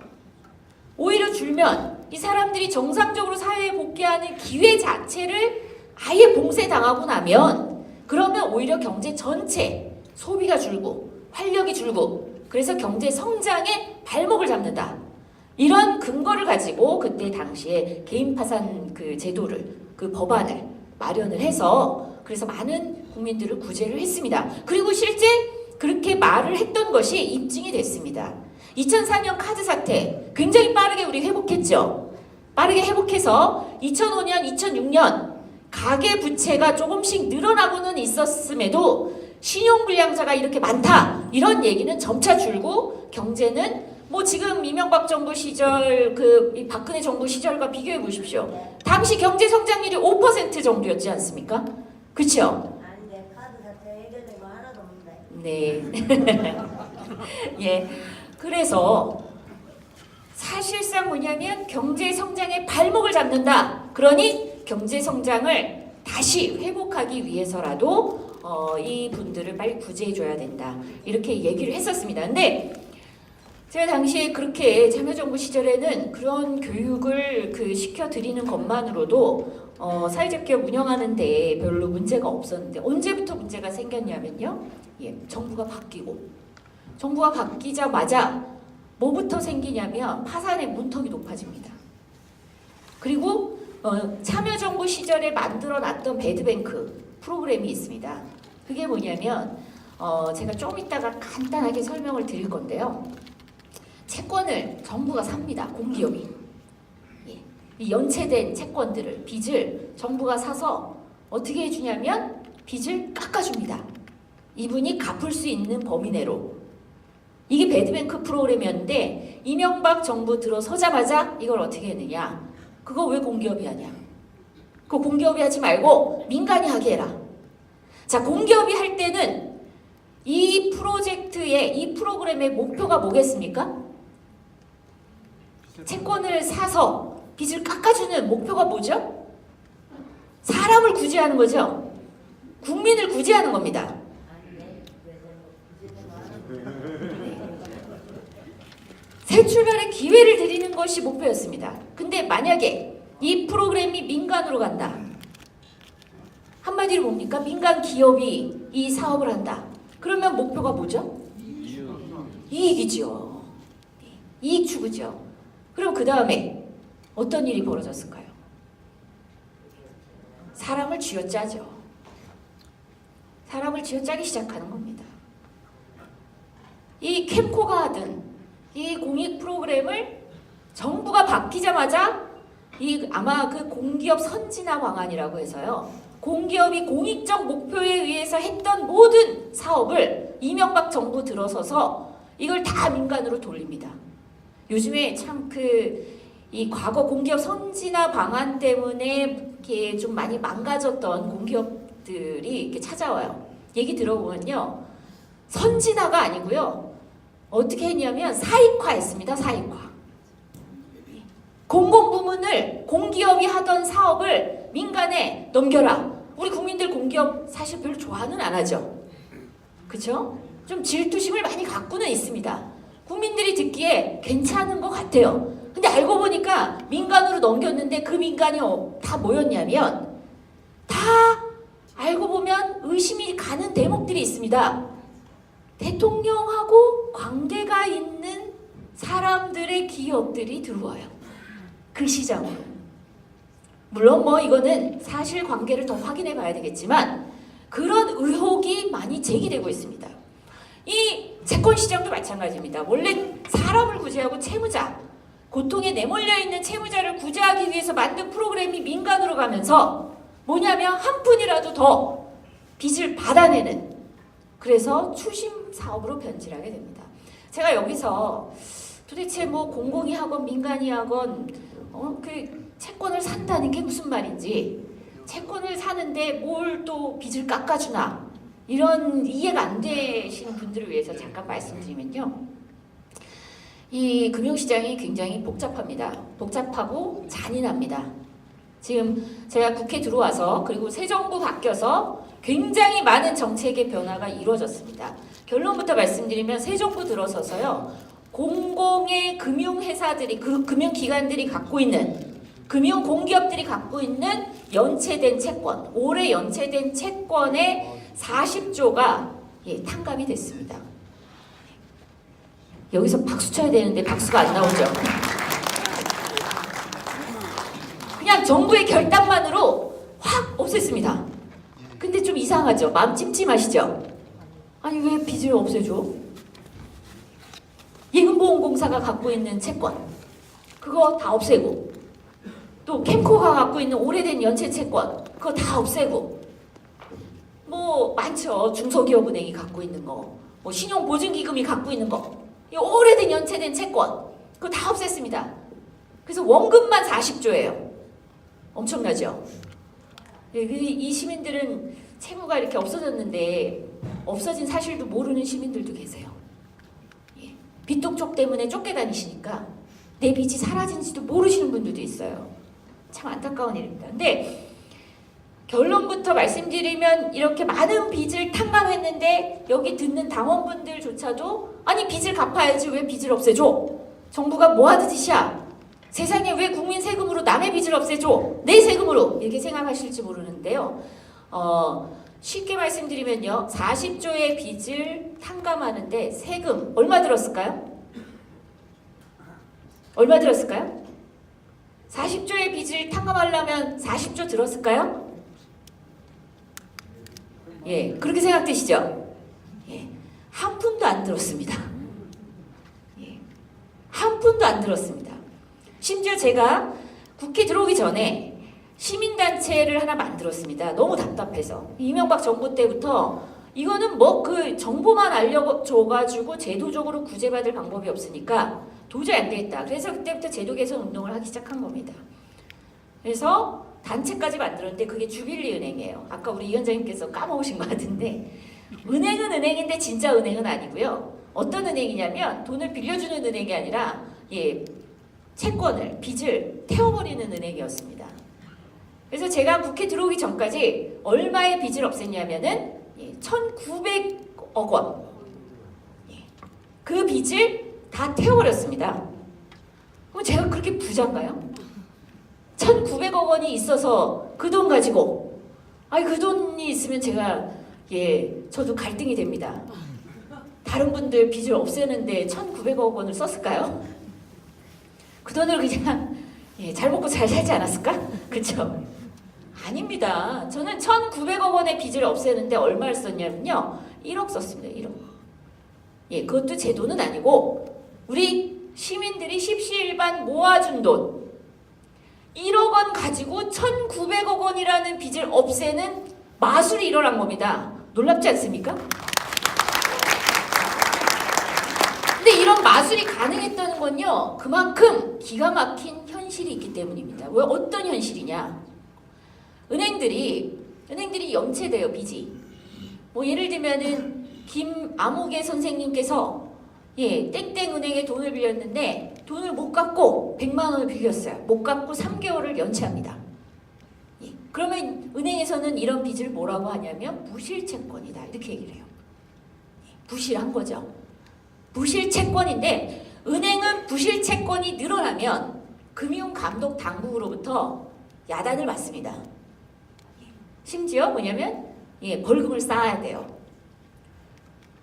오히려 줄면 이 사람들이 정상적으로 사회에 복귀하는 기회 자체를 아예 봉쇄당하고 나면, 그러면 오히려 경제 전체 소비가 줄고 활력이 줄고 그래서 경제 성장에 발목을 잡는다. 이런 근거를 가지고 그때 당시에 개인 파산 그 제도를, 그 법안을 마련을 해서 그래서 많은 국민들을 구제를 했습니다. 그리고 실제 그렇게 말을 했던 것이 입증이 됐습니다. 2004년 카드 사태 굉장히 빠르게 우리 회복했죠. 빠르게 회복해서 2005년, 2006년 가계 부채가 조금씩 늘어나고는 있었음에도 신용불량자가 이렇게 많다. 이런 얘기는 점차 줄고 경제는 뭐 지금 이명박 정부 시절 그 박근혜 정부 시절과 비교해 보십시오. 당시 경제 성장률이 5% 정도였지 않습니까? 그렇죠? 아닌데 카드 자체 해결된 거 하나도 없는데. 네. 예. 그래서 사실상 뭐냐면 경제 성장의 발목을 잡는다. 그러니 경제 성장을 다시 회복하기 위해서라도 이 분들을 빨리 구제해줘야 된다. 이렇게 얘기를 했었습니다. 근데 제가 당시에 그렇게 참여정부 시절에는 그런 교육을 시켜드리는 것만으로도 사회적 기업 운영하는데 별로 문제가 없었는데, 언제부터 문제가 생겼냐면요. 예, 정부가 바뀌자마자 뭐부터 생기냐면 파산의 문턱이 높아집니다. 그리고 참여정부 시절에 만들어놨던 배드뱅크 프로그램이 있습니다. 그게 뭐냐면 제가 좀 이따가 간단하게 설명을 드릴 건데요. 채권을 정부가 삽니다. 공기업이. 예. 이 연체된 채권들을, 빚을 정부가 사서 어떻게 해주냐면 빚을 깎아줍니다. 이분이 갚을 수 있는 범위 내로. 이게 배드뱅크 프로그램이었는데 이명박 정부 들어서자마자 이걸 어떻게 했느냐. 그거 왜 공기업이 하냐. 그거 공기업이 하지 말고 민간이 하게 해라. 자, 공기업이 할 때는 이 프로젝트의, 이 프로그램의 목표가 뭐겠습니까? 채권을 사서 빚을 깎아주는 목표가 뭐죠? 사람을 구제하는 거죠. 국민을 구제하는 겁니다. 새 출발의 기회를 드리는 것이 목표였습니다. 근데 만약에 이 프로그램이 민간으로 간다. 한마디로 뭡니까? 민간 기업이 이 사업을 한다. 그러면 목표가 뭐죠? 이익이죠. 이익 추구죠. 그럼 그 다음에 어떤 일이 벌어졌을까요? 사람을 쥐어짜죠. 사람을 쥐어짜기 시작하는 겁니다. 이 캠코가 하든 이 공익 프로그램을 정부가 바뀌자마자 이 아마 그 공기업 선진화 방안이라고 해서요. 공기업이 공익적 목표에 의해서 했던 모든 사업을 이명박 정부 들어서서 이걸 다 민간으로 돌립니다. 요즘에 참 이 과거 공기업 선진화 방안 때문에 이렇게 좀 많이 망가졌던 공기업들이 이렇게 찾아와요. 얘기 들어보면요. 선진화가 아니고요. 어떻게 했냐면 사익화했습니다. 사익화. 공공부문을 공기업이 하던 사업을 민간에 넘겨라. 우리 국민들 공기업 사실 별로 좋아는 안 하죠. 그렇죠? 좀 질투심을 많이 갖고는 있습니다. 국민들이 듣기에 괜찮은 것 같아요. 근데 알고 보니까 민간으로 넘겼는데 그 민간이 다 뭐였냐면 다 알고 보면 의심이 가는 대목들이 있습니다. 대통령하고 관계가 있는 사람들의 기업들이 들어와요. 그 시장으로. 물론 뭐 이거는 사실관계를 더 확인해 봐야 되겠지만 그런 의혹이 많이 제기되고 있습니다. 이 채권시장도 마찬가지입니다. 원래 사람을 구제하고 채무자, 고통에 내몰려 있는 채무자를 구제하기 위해서 만든 프로그램이 민간으로 가면서 뭐냐면 한 푼이라도 더 빚을 받아내는, 그래서 추심 사업으로 변질하게 됩니다. 제가 여기서 도대체 뭐 공공이 하건 민간이 하건 그 채권을 산다는 게 무슨 말인지, 채권을 사는데 뭘 또 빚을 깎아주나, 이런 이해가 안 되시는 분들을 위해서 잠깐 말씀드리면요. 이 금융시장이 굉장히 복잡합니다. 복잡하고 잔인합니다. 지금 제가 국회 들어와서 그리고 새 정부 바뀌어서 굉장히 많은 정책의 변화가 이루어졌습니다. 결론부터 말씀드리면 새 정부 들어서서요. 공공의 금융회사들이, 그 금융기관들이 갖고 있는, 금융공기업들이 갖고 있는 연체된 채권, 올해 연체된 채권의 40조가 탕감이 됐습니다. 여기서 박수 쳐야 되는데 박수가 안 나오죠. 그냥 정부의 결단만으로 확 없앴습니다. 근데 좀 이상하죠? 마음 찜찜하시죠? 아니 왜 빚을 없애줘? 예금보험공사가 갖고 있는 채권 그거 다 없애고, 또 캠코가 갖고 있는 오래된 연체 채권 그거 다 없애고, 뭐 많죠. 중소기업은행이 갖고 있는 거, 뭐 신용보증기금이 갖고 있는 거, 이 오래된 연체된 채권 그거 다 없앴습니다. 그래서 원금만 40조예요. 엄청나죠? 이 시민들은 채무가 이렇게 없어졌는데 없어진 사실도 모르는 시민들도 계세요. 빚독촉 때문에 쫓겨다니시니까 내 빚이 사라진지도 모르시는 분들도 있어요. 참 안타까운 일입니다. 근데 결론부터 말씀드리면 이렇게 많은 빚을 탕감했는데 여기 듣는 당원분들조차도 아니 빚을 갚아야지 왜 빚을 없애줘? 정부가 뭐 하는 짓이야? 세상에 왜 국민 세금으로 남의 빚을 없애줘? 내 세금으로! 이렇게 생각하실지 모르는데요. 쉽게 말씀드리면요. 40조의 빚을 탕감하는데 세금 얼마 들었을까요? 얼마 들었을까요? 40조의 빚을 탕감하려면 40조 들었을까요? 예, 그렇게 생각되시죠? 예, 한 푼도 안 들었습니다. 예, 한 푼도 안 들었습니다. 심지어 제가 국회 들어오기 전에 시민단체를 하나 만들었습니다. 너무 답답해서. 이명박 정부 때부터 이거는 뭐 그 정보만 알려줘가지고 제도적으로 구제받을 방법이 없으니까 도저히 안 되겠다. 그래서 그때부터 제도 개선 운동을 하기 시작한 겁니다. 그래서 단체까지 만들었는데 그게 주빌리 은행이에요. 아까 우리 위원장님께서 까먹으신 것 같은데 은행은 은행인데 진짜 은행은 아니고요. 어떤 은행이냐면 돈을 빌려주는 은행이 아니라 채권을, 빚을 태워버리는 은행이었습니다. 그래서 제가 국회 들어오기 전까지 얼마의 빚을 없앴냐면은 1,900억 원. 그 빚을 다 태워버렸습니다. 그럼 제가 그렇게 부자인가요? 1,900억 원이 있어서 그 돈 가지고 그 돈이 있으면 제가 저도 갈등이 됩니다. 다른 분들 빚을 없애는데 1,900억 원을 썼을까요? 그 돈을 그냥 잘 먹고 잘 살지 않았을까? 그렇죠? 아닙니다. 저는 1,900억 원의 빚을 없애는데 얼마를 썼냐면요. 1억 썼습니다. 1억. 그것도 제 돈은 아니고 우리 시민들이 십시일반 모아준 돈 1억 원 가지고 1,900억 원이라는 빚을 없애는 마술이 일어난 겁니다. 놀랍지 않습니까? 근데 이런 마술이 가능했다는 건요. 그만큼 기가 막힌 현실이 있기 때문입니다. 왜 어떤 현실이냐? 은행들이 염체돼요. 빚이. 예를 들면은 김아무개 선생님께서 땡땡 은행에 돈을 빌렸는데 돈을 못 갚고 100만 원을 빌렸어요. 못 갚고 3개월을 연체합니다. 그러면 은행에서는 이런 빚을 뭐라고 하냐면 부실채권이다 이렇게 얘기를 해요. 부실한 거죠. 부실채권인데 은행은 부실채권이 늘어나면 금융감독당국으로부터 야단을 맞습니다. 심지어 뭐냐면 벌금을 쌓아야 돼요.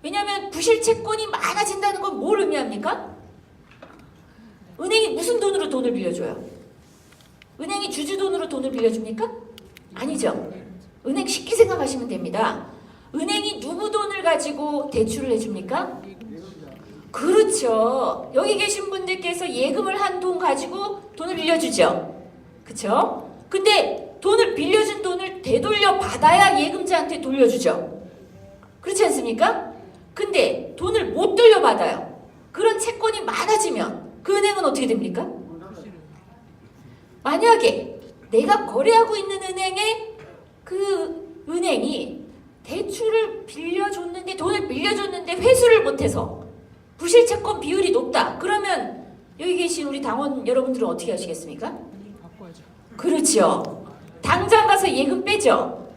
왜냐하면 부실채권이 많아진다는 건 뭘 의미합니까? 은행이 무슨 돈으로 돈을 빌려줘요? 은행이 주주돈으로 돈을 빌려줍니까? 아니죠. 은행 쉽게 생각하시면 됩니다. 은행이 누구 돈을 가지고 대출을 해줍니까? 그렇죠. 여기 계신 분들께서 예금을 한 돈 가지고 돈을 빌려주죠. 그렇죠? 근데 돈을 빌려준 돈을 되돌려 받아야 예금자한테 돌려주죠. 그렇지 않습니까? 근데 돈을 못 돌려받아요. 그런 채권이 많아지면 그 은행은 어떻게 됩니까? 만약에 내가 거래하고 있는 은행에 그 은행이 대출을 빌려줬는데 돈을 빌려줬는데 회수를 못해서 부실채권 비율이 높다. 그러면 여기 계신 우리 당원 여러분들은 어떻게 하시겠습니까? 그렇죠. 당장 가서 예금 빼죠.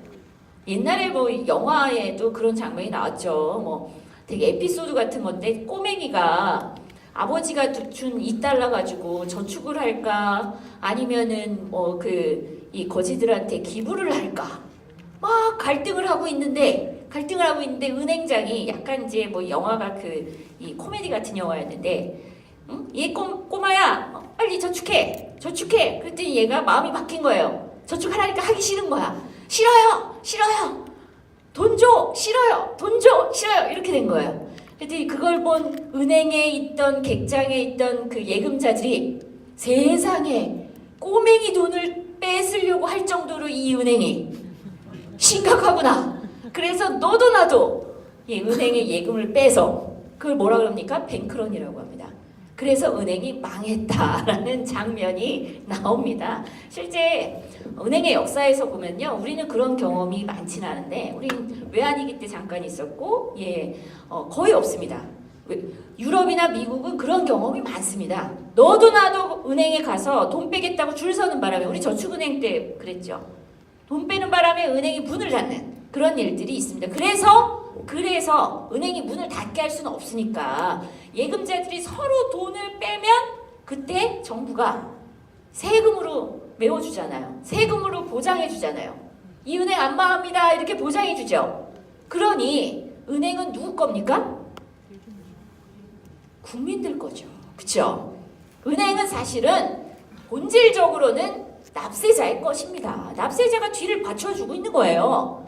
옛날에 영화에도 그런 장면이 나왔죠. 되게 에피소드 같은 건데 꼬맹이가 아버지가 준 2달러 가지고 저축을 할까 아니면은 이 거지들한테 기부를 할까 막 갈등을 하고 있는데 은행장이 약간 이제 영화가 이 코미디 같은 영화였는데 얘 꼬마야 빨리 저축해 그랬더니 얘가 마음이 바뀐 거예요. 저축하라니까 하기 싫은 거야. 싫어요 돈 줘 싫어요 이렇게 된 거예요. 그랬더니 그걸 본 은행에 있던 객장에 있던 그 예금자들이 세상에 꼬맹이 돈을 뺏으려고 할 정도로 이 은행이 심각하구나. 그래서 너도 나도 이 은행의 예금을 빼서 그걸 뭐라 그럽니까? 뱅크런이라고 합니다. 그래서 은행이 망했다라는 장면이 나옵니다. 실제 은행의 역사에서 보면요, 우리는 그런 경험이 많지는 않은데, 우리는 외환위기 때 잠깐 있었고, 거의 없습니다. 유럽이나 미국은 그런 경험이 많습니다. 너도 나도 은행에 가서 돈 빼겠다고 줄 서는 바람에, 우리 저축은행 때 그랬죠. 돈 빼는 바람에 은행이 문을 닫는 그런 일들이 있습니다. 그래서 은행이 문을 닫게 할 수는 없으니까 예금자들이 서로 돈을 빼면 그때 정부가 세금으로 메워주잖아요. 세금으로 보장해주잖아요. 이 은행 안 망합니다 이렇게 보장해주죠. 그러니 은행은 누구 겁니까? 국민들 거죠. 그렇죠? 은행은 사실은 본질적으로는 납세자의 것입니다. 납세자가 뒤를 받쳐주고 있는 거예요.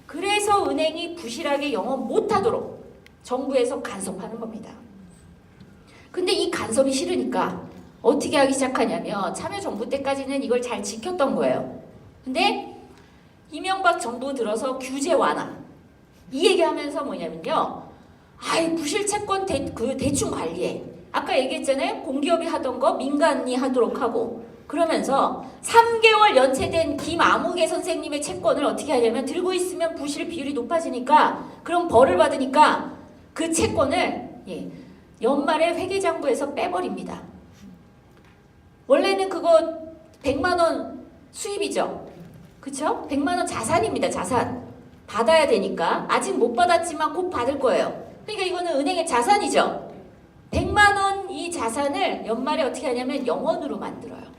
그래서 은행이 부실하게 영업 못하도록 정부에서 간섭하는 겁니다. 근데 이 간섭이 싫으니까 어떻게 하기 시작하냐면 참여정부 때까지는 이걸 잘 지켰던 거예요. 근데 이명박 정부 들어서 규제 완화 이 얘기하면서 뭐냐면요, 부실채권 대충 관리해. 아까 얘기했잖아요. 공기업이 하던 거 민간이 하도록 하고, 그러면서 3개월 연체된 김아무개 선생님의 채권을 어떻게 하냐면 들고 있으면 부실 비율이 높아지니까 그럼 벌을 받으니까 그 채권을 연말에 회계장부에서 빼버립니다. 원래는 그거 100만 원 수입이죠. 그쵸? 100만 원 자산입니다. 자산. 받아야 되니까 아직 못 받았지만 곧 받을 거예요. 그러니까 이거는 은행의 자산이죠. 100만 원 이 자산을 연말에 어떻게 하냐면 영원으로 만들어요.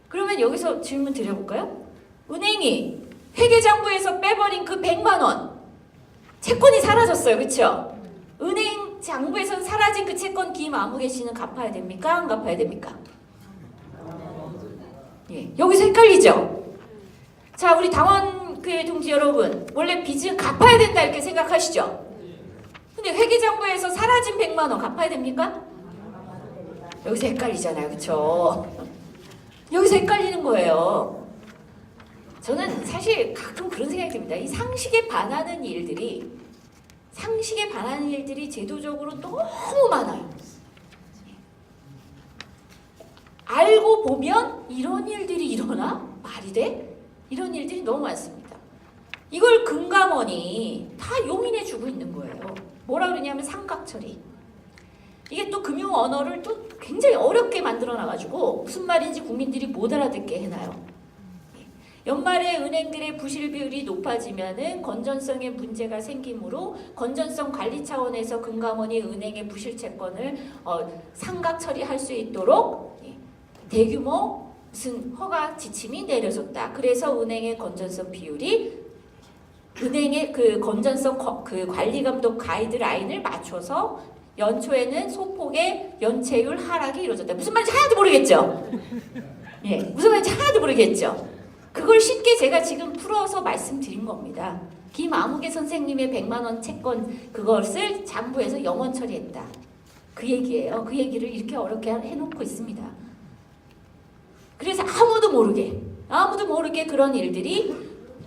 그러면 여기서 질문 드려볼까요? 은행이 회계장부에서 빼버린 그 100만 원 채권이 사라졌어요. 그렇죠? 은행 장부에서 사라진 그 채권 김아무개 씨는 갚아야 됩니까? 안 갚아야 됩니까? 여기서 헷갈리죠? 자, 우리 당원교회 동지 여러분, 원래 빚은 갚아야 된다 이렇게 생각하시죠? 근데 회계장부에서 사라진 100만 원 갚아야 됩니까? 여기서 헷갈리잖아요. 그렇죠? 여기서 헷갈리는 거예요. 저는 사실 가끔 그런 생각이 듭니다. 이 상식에 반하는 일들이 제도적으로 너무 많아요. 알고 보면 이런 일들이 일어나? 말이 돼? 이런 일들이 너무 많습니다. 이걸 금감원이 다 용인해 주고 있는 거예요. 뭐라 그러냐면 삼각처리. 이게 또 금융 언어를 또 굉장히 어렵게 만들어 놔가지고 무슨 말인지 국민들이 못 알아듣게 해놔요. 연말에 은행들의 부실 비율이 높아지면은 건전성에 문제가 생기므로 건전성 관리 차원에서 금감원이 은행의 부실 채권을 상각 처리할 수 있도록 대규모 무슨 허가 지침이 내려졌다. 그래서 은행의 건전성 비율이 은행의 그 건전성 그 관리 감독 가이드라인을 맞춰서 연초에는 소폭의 연체율 하락이 이루어졌다. 무슨 말인지 하나도 모르겠죠? 무슨 말인지 하나도 모르겠죠? 그걸 쉽게 제가 지금 풀어서 말씀드린 겁니다. 김아무개 선생님의 100만 원 채권 그것을 장부에서 영원 처리했다. 그 얘기예요. 그 얘기를 이렇게 어렵게 해놓고 있습니다. 그래서 아무도 모르게 그런 일들이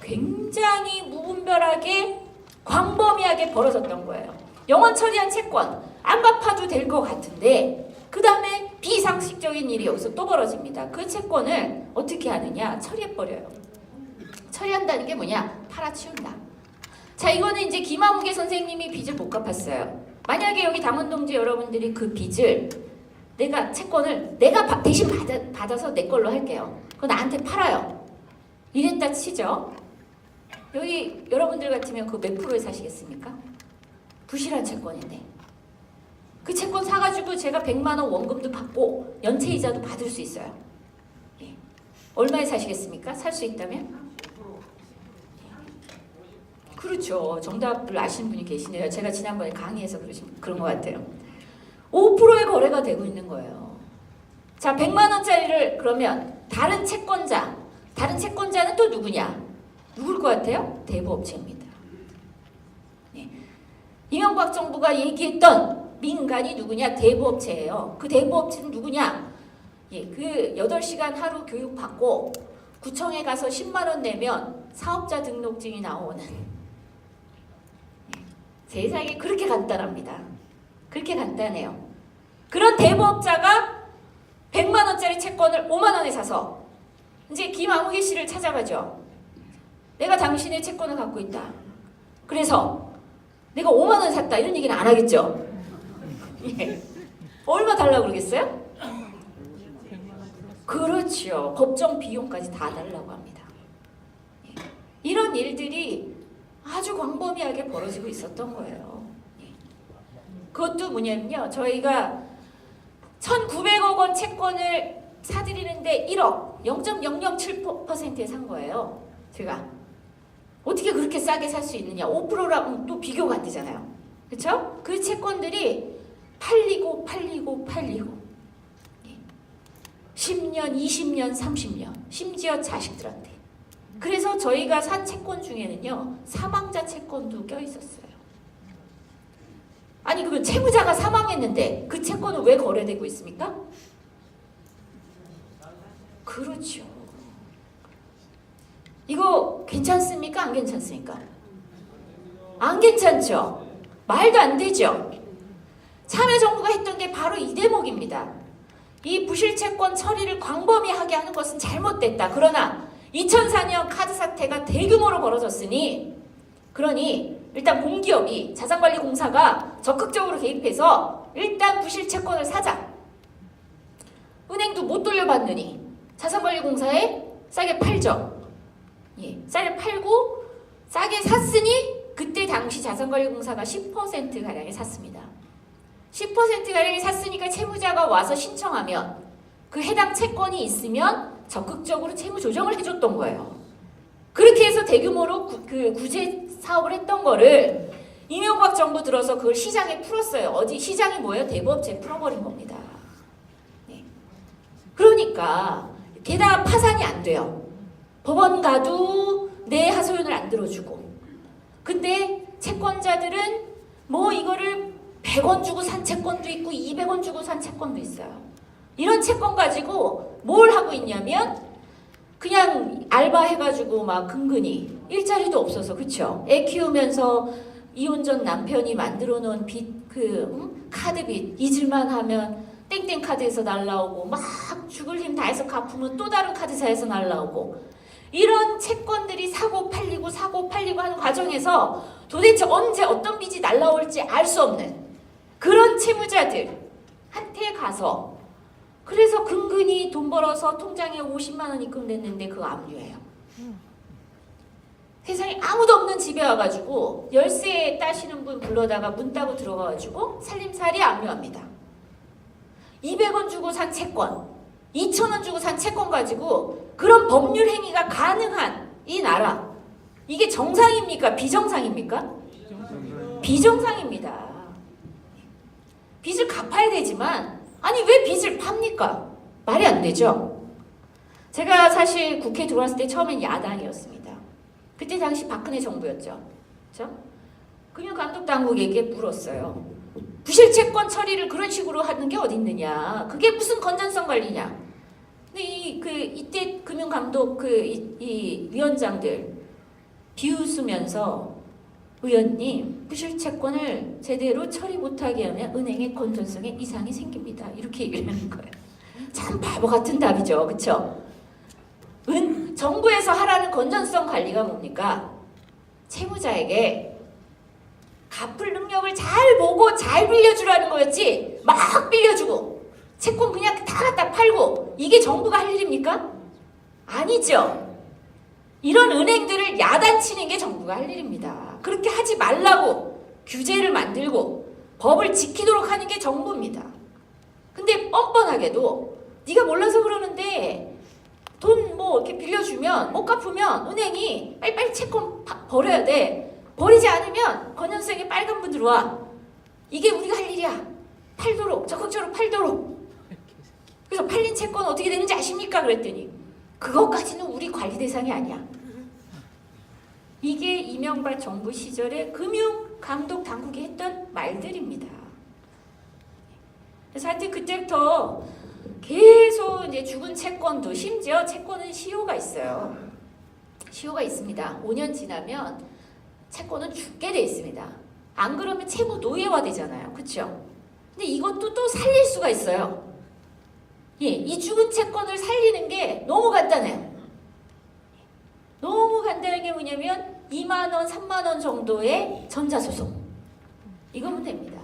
굉장히 무분별하게 광범위하게 벌어졌던 거예요. 영원 처리한 채권 안 갚아도 될 것 같은데 그 다음에 비상식적인 일이 여기서 또 벌어집니다. 그 채권을 어떻게 하느냐? 처리해버려요. 처리한다는 게 뭐냐? 팔아치운다. 자, 이거는 이제 김아무개 선생님이 빚을 못 갚았어요. 만약에 여기 당원동지 여러분들이 그 빚을 채권을 내가 대신 받아서 내 걸로 할게요. 그거 나한테 팔아요. 이랬다 치죠. 여기 여러분들 같으면 그 몇 프로에 사시겠습니까? 부실한 채권인데. 그 채권 사가지고 제가 100만 원 원금도 받고 연체이자도 받을 수 있어요. 얼마에 사시겠습니까? 살 수 있다면? 그렇죠. 정답을 아시는 분이 계시네요. 제가 지난번에 강의에서 그런 것 같아요. 5%의 거래가 되고 있는 거예요. 자, 100만 원짜리를 그러면 다른 채권자는 또 누구냐? 누굴 것 같아요? 대부업체입니다. 이명박 정부가 얘기했던 민간이 누구냐? 대부업체예요. 그 대부업체는 누구냐? 그 8시간 하루 교육받고 구청에 가서 10만 원 내면 사업자 등록증이 나오는 세상에 그렇게 간단합니다. 그렇게 간단해요. 그런 대부업자가 100만 원짜리 채권을 5만 원에 사서 이제 김아무개 씨를 찾아가죠. 내가 당신의 채권을 갖고 있다. 그래서 내가 5만 원 샀다. 이런 얘기는 안 하겠죠. 얼마 달라고 그러겠어요? 그렇죠. 법정 비용까지 다 달라고 합니다. 이런 일들이 아주 광범위하게 벌어지고 있었던 거예요. 그것도 뭐냐면요. 저희가 1,900억 원 채권을 사들이는데 1억 0.007%에 산 거예요. 제가 어떻게 그렇게 싸게 살 수 있느냐. 5%라면 또 비교가 안 되잖아요. 그렇죠? 그 채권들이 팔리고 10년, 20년, 30년 심지어 자식들한테. 그래서 저희가 산 채권 중에는요. 사망자 채권도 껴있었어요. 아니 그러면 채무자가 사망했는데 그 채권은 왜 거래되고 있습니까? 그렇죠. 이거 괜찮습니까? 안 괜찮습니까? 안 괜찮죠? 말도 안 되죠? 참여정부가 했던 게 바로 이 대목입니다. 이 부실채권 처리를 광범위하게 하는 것은 잘못됐다. 그러나 2004년 카드 사태가 대규모로 벌어졌으니 그러니 일단 공기업이 자산관리공사가 적극적으로 개입해서 일단 부실채권을 사자. 은행도 못 돌려받느니 자산관리공사에 싸게 팔죠. 예, 싸게 팔고 싸게 샀으니 그때 당시 자산관리공사가 10%가량에 샀습니다. 10%가량에 샀으니까 채무자가 와서 신청하면 그 해당 채권이 있으면 적극적으로 채무 조정을 해줬던 거예요. 그렇게 해서 대규모로 그 구제 사업을 했던 거를 이명박 정부 들어서 그걸 시장에 풀었어요. 어디 시장이 뭐예요? 대부업체에 풀어버린 겁니다. 네. 그러니까 게다가 파산이 안 돼요. 법원 가도 내 하소연을 안 들어주고. 근데 채권자들은 뭐 이거를 100원 주고 산 채권도 있고 200원 주고 산 채권도 있어요. 이런 채권 가지고 뭘 하고 있냐면 그냥 알바해가지고 막 근근히 일자리도 없어서 그쵸? 애 키우면서 이혼 전 남편이 만들어 놓은 빚, 카드빚 잊을만 하면 땡땡 카드에서 날라오고 막 죽을 힘 다해서 갚으면 또 다른 카드사에서 날라오고 이런 채권들이 사고 팔리고 하는 과정에서 도대체 언제 어떤 빚이 날라올지 알 수 없는 그런 채무자들한테 가서 그래서 근근히 돈 벌어서 통장에 50만 원 입금됐는데 그거 압류해요. 세상에 아무도 없는 집에 와가지고 열쇠 따시는 분 불러다가 문 따고 들어가가지고 살림살이 압류합니다. 200원 주고 산 채권, 2,000원 주고 산 채권 가지고 그런 법률 행위가 가능한 이 나라, 이게 정상입니까? 비정상입니까? 비정상입니다. 빚을 갚아야 되지만 아니 왜 빚을 팝니까? 말이 안 되죠. 제가 사실 국회에 들어왔을 때 처음엔 야당이었습니다. 그때 당시 박근혜 정부였죠. 그렇죠? 금융감독당국에게 물었어요. 부실채권 처리를 그런 식으로 하는 게 어디 있느냐? 그게 무슨 건전성 관리냐? 근데 이때 금융감독 이 위원장들 비웃으면서 의원님 부실채권을 제대로 처리 못하게 하면 은행의 건전성에 이상이 생깁니다. 이렇게 얘기를 하는 거예요. 참 바보 같은 답이죠. 그렇죠? 정부에서 하라는 건전성 관리가 뭡니까? 채무자에게 갚을 능력을 잘 보고 잘 빌려주라는 거였지 막 빌려주고 채권 그냥 다 갖다 팔고 이게 정부가 할 일입니까? 아니죠. 이런 은행들을 야단치는 게 정부가 할 일입니다. 그렇게 하지 말라고 규제를 만들고 법을 지키도록 하는 게 정부입니다. 근데 뻔뻔하게도 네가 몰라서 그러는데 돈 뭐 이렇게 빌려주면 못 갚으면 은행이 빨리빨리 채권 버려야 돼. 버리지 않으면 건전성에 빨간불 들어와. 이게 우리가 할 일이야. 팔도록 적극적으로 팔도록. 그래서 팔린 채권 어떻게 되는지 아십니까? 그랬더니 그것까지는 우리 관리 대상이 아니야. 이게 이명박 정부 시절에 금융감독 당국이 했던 말들입니다. 그래서 하여튼 그때부터 계속 이제 죽은 채권도 심지어 채권은 시효가 있어요. 시효가 있습니다. 5년 지나면 채권은 죽게 돼 있습니다. 안 그러면 채무 노예화 되잖아요. 그렇죠? 근데 이것도 또 살릴 수가 있어요. 예, 이 죽은 채권을 살리는 게 너무 간단해요. 너무 간단한 게 뭐냐면 2만 원, 3만 원 정도의 전자소송. 이거면 됩니다.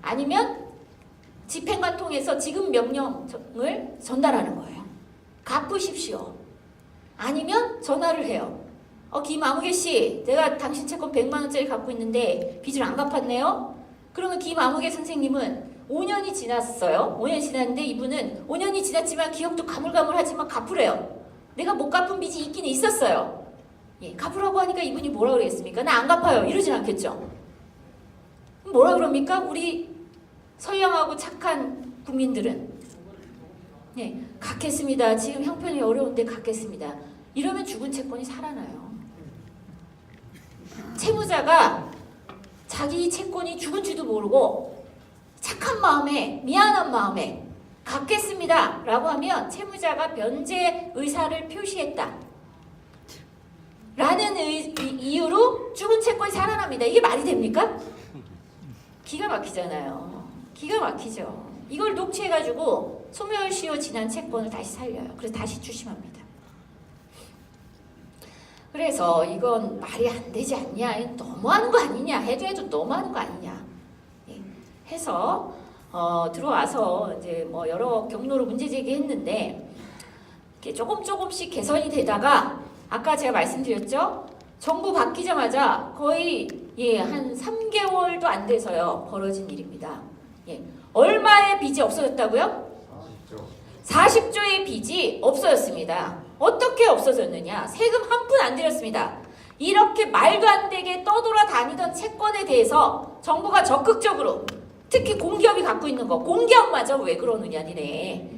아니면 집행관 통해서 지급 명령을 전달하는 거예요. 갚으십시오. 아니면 전화를 해요. 김아무개 씨, 내가 당신 채권 100만 원짜리 갖고 있는데 빚을 안 갚았네요. 그러면 김아무개 선생님은 5년이 지났어요. 5년이 지났는데 이분은 5년이 지났지만 기억도 가물가물하지만 갚으래요. 내가 못 갚은 빚이 있긴 있었어요. 예, 갚으라고 하니까 이분이 뭐라 그랬습니까? 나 안 갚아요. 이러진 않겠죠. 뭐라 그럽니까? 우리 선량하고 착한 국민들은 예, 갚겠습니다. 지금 형편이 어려운데 갚겠습니다. 이러면 죽은 채권이 살아나요. 채무자가 자기 채권이 죽은지도 모르고 착한 마음에 미안한 마음에 갚겠습니다 라고 하면 채무자가 변제 의사를 표시했다 라는 이유로 죽은 채권이 살아납니다. 이게 말이 됩니까? 기가 막히잖아요. 기가 막히죠. 이걸 녹취해가지고 소멸시효 지난 채권을 다시 살려요. 그래서 다시 추심합니다. 그래서 이건 말이 안 되지 않냐, 너무하는 거 아니냐, 해도 너무하는 거 아니냐, 예, 해서 들어와서 이제 뭐 여러 경로로 문제 제기했는데 이렇게 조금씩 개선이 되다가 아까 제가 말씀드렸죠, 정부 바뀌자마자 거의 한 3개월도 안 돼서요 벌어진 일입니다. 예, 얼마의 빚이 없어졌다고요? 40조의 빚이 없어졌습니다. 어떻게 없어졌느냐? 세금 한 푼 안 들였습니다. 이렇게 말도 안 되게 떠돌아다니던 채권에 대해서 정부가 적극적으로, 특히 공기업이 갖고 있는 거, 공기업마저 왜 그러느냐 니네.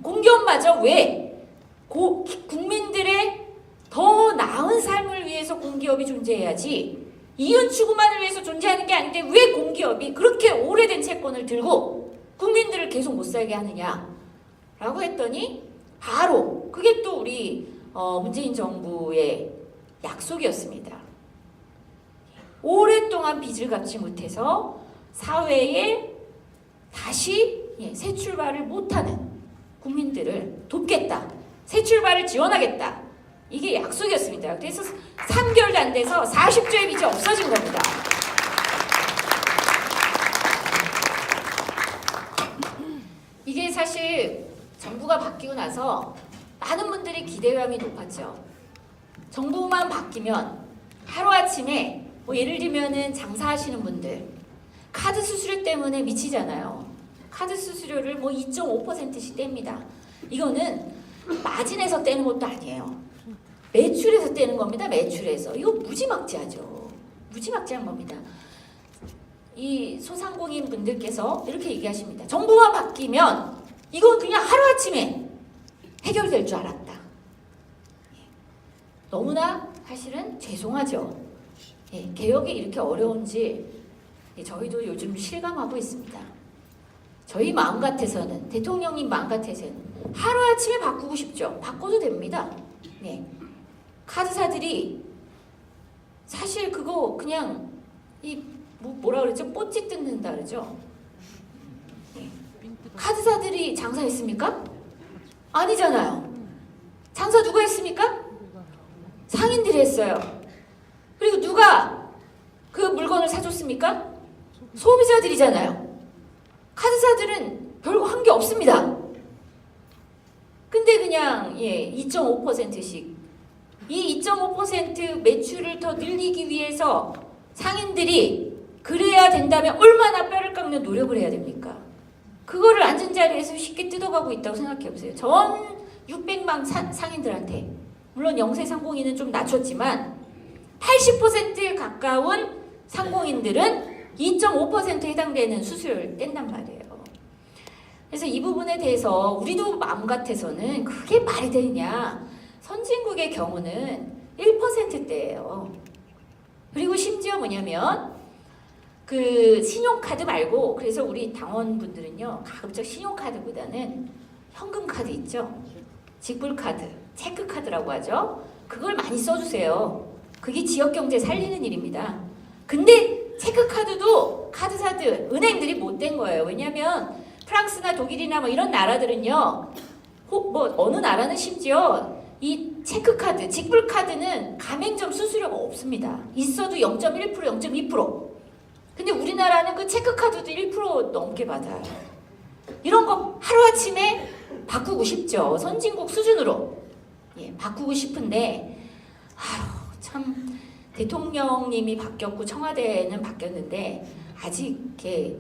공기업마저 왜 국민들의 더 나은 삶을 위해서 공기업이 존재해야지 이윤 추구만을 위해서 존재하는 게 아닌데 왜 공기업이 그렇게 오래된 채권을 들고 국민들을 계속 못 살게 하느냐 라고 했더니 바로 그게 또 우리 문재인 정부의 약속이었습니다. 오랫동안 빚을 갚지 못해서 사회에 다시 새 출발을 못하는 국민들을 돕겠다. 새 출발을 지원하겠다. 이게 약속이었습니다. 그래서 3개월도 안 돼서 40조의 빚이 없어진 겁니다. 이게 사실 정부가 바뀌고 나서 많은 분들이 기대감이 높았죠. 정부만 바뀌면 하루아침에 뭐 예를 들면은 장사하시는 분들 카드 수수료 때문에 미치잖아요. 카드 수수료를 뭐 2.5%씩 뗍니다. 이거는 마진에서 떼는 것도 아니에요. 매출에서 떼는 겁니다. 매출에서. 이거 무지막지하죠. 무지막지한 겁니다. 이 소상공인 분들께서 이렇게 얘기하십니다. 정부가 바뀌면 이건 그냥 하루아침에 해결될 줄 알았다. 너무나 사실은 죄송하죠. 개혁이 이렇게 어려운지 저희도 요즘 실감하고 있습니다. 저희 마음 같아서는, 대통령님 마음 같아서는 하루아침에 바꾸고 싶죠. 바꿔도 됩니다. 네. 카드사들이 사실 그거 그냥 뭐라 그러죠? 뽀찌 뜯는다 그러죠? 네. 카드사들이 장사했습니까? 아니잖아요. 장사 누가 했습니까? 상인들이 했어요. 그리고 누가 그 물건을 사줬습니까? 소비자들이잖아요. 카드사들은 별거 한 게 없습니다. 근데 그냥 2.5%씩 이 2.5% 매출을 더 늘리기 위해서 상인들이 그래야 된다면 얼마나 뼈를 깎는 노력을 해야 됩니까? 그거를 앉은 자리에서 쉽게 뜯어가고 있다고 생각해보세요. 전 600만 상인들한테, 물론 영세 상공인은 좀 낮췄지만 80% 가까운 상공인들은 2.5% 해당되는 수수료를 뗀단 말이에요. 그래서 이 부분에 대해서 우리도 마음 같아서는 그게 말이 되느냐. 선진국의 경우는 1%대예요. 그리고 심지어 뭐냐면 그 신용카드 말고, 그래서 우리 당원분들은요 가급적 신용카드보다는 현금카드 있죠. 직불카드, 체크카드라고 하죠. 그걸 많이 써주세요. 그게 지역경제 살리는 일입니다. 근데 체크카드도 카드사들, 은행들이 못된 거예요. 왜냐하면 프랑스나 독일이나 뭐 이런 나라들은요, 뭐 어느 나라는 심지어 이 체크카드, 직불카드는 가맹점 수수료가 없습니다. 있어도 0.1%, 0.2%. 근데 우리나라는 그 체크카드도 1% 넘게 받아요. 이런 거 하루아침에 바꾸고 싶죠. 선진국 수준으로. 바꾸고 싶은데 참 대통령님이 바뀌었고 청와대는 바뀌었는데 아직 이렇게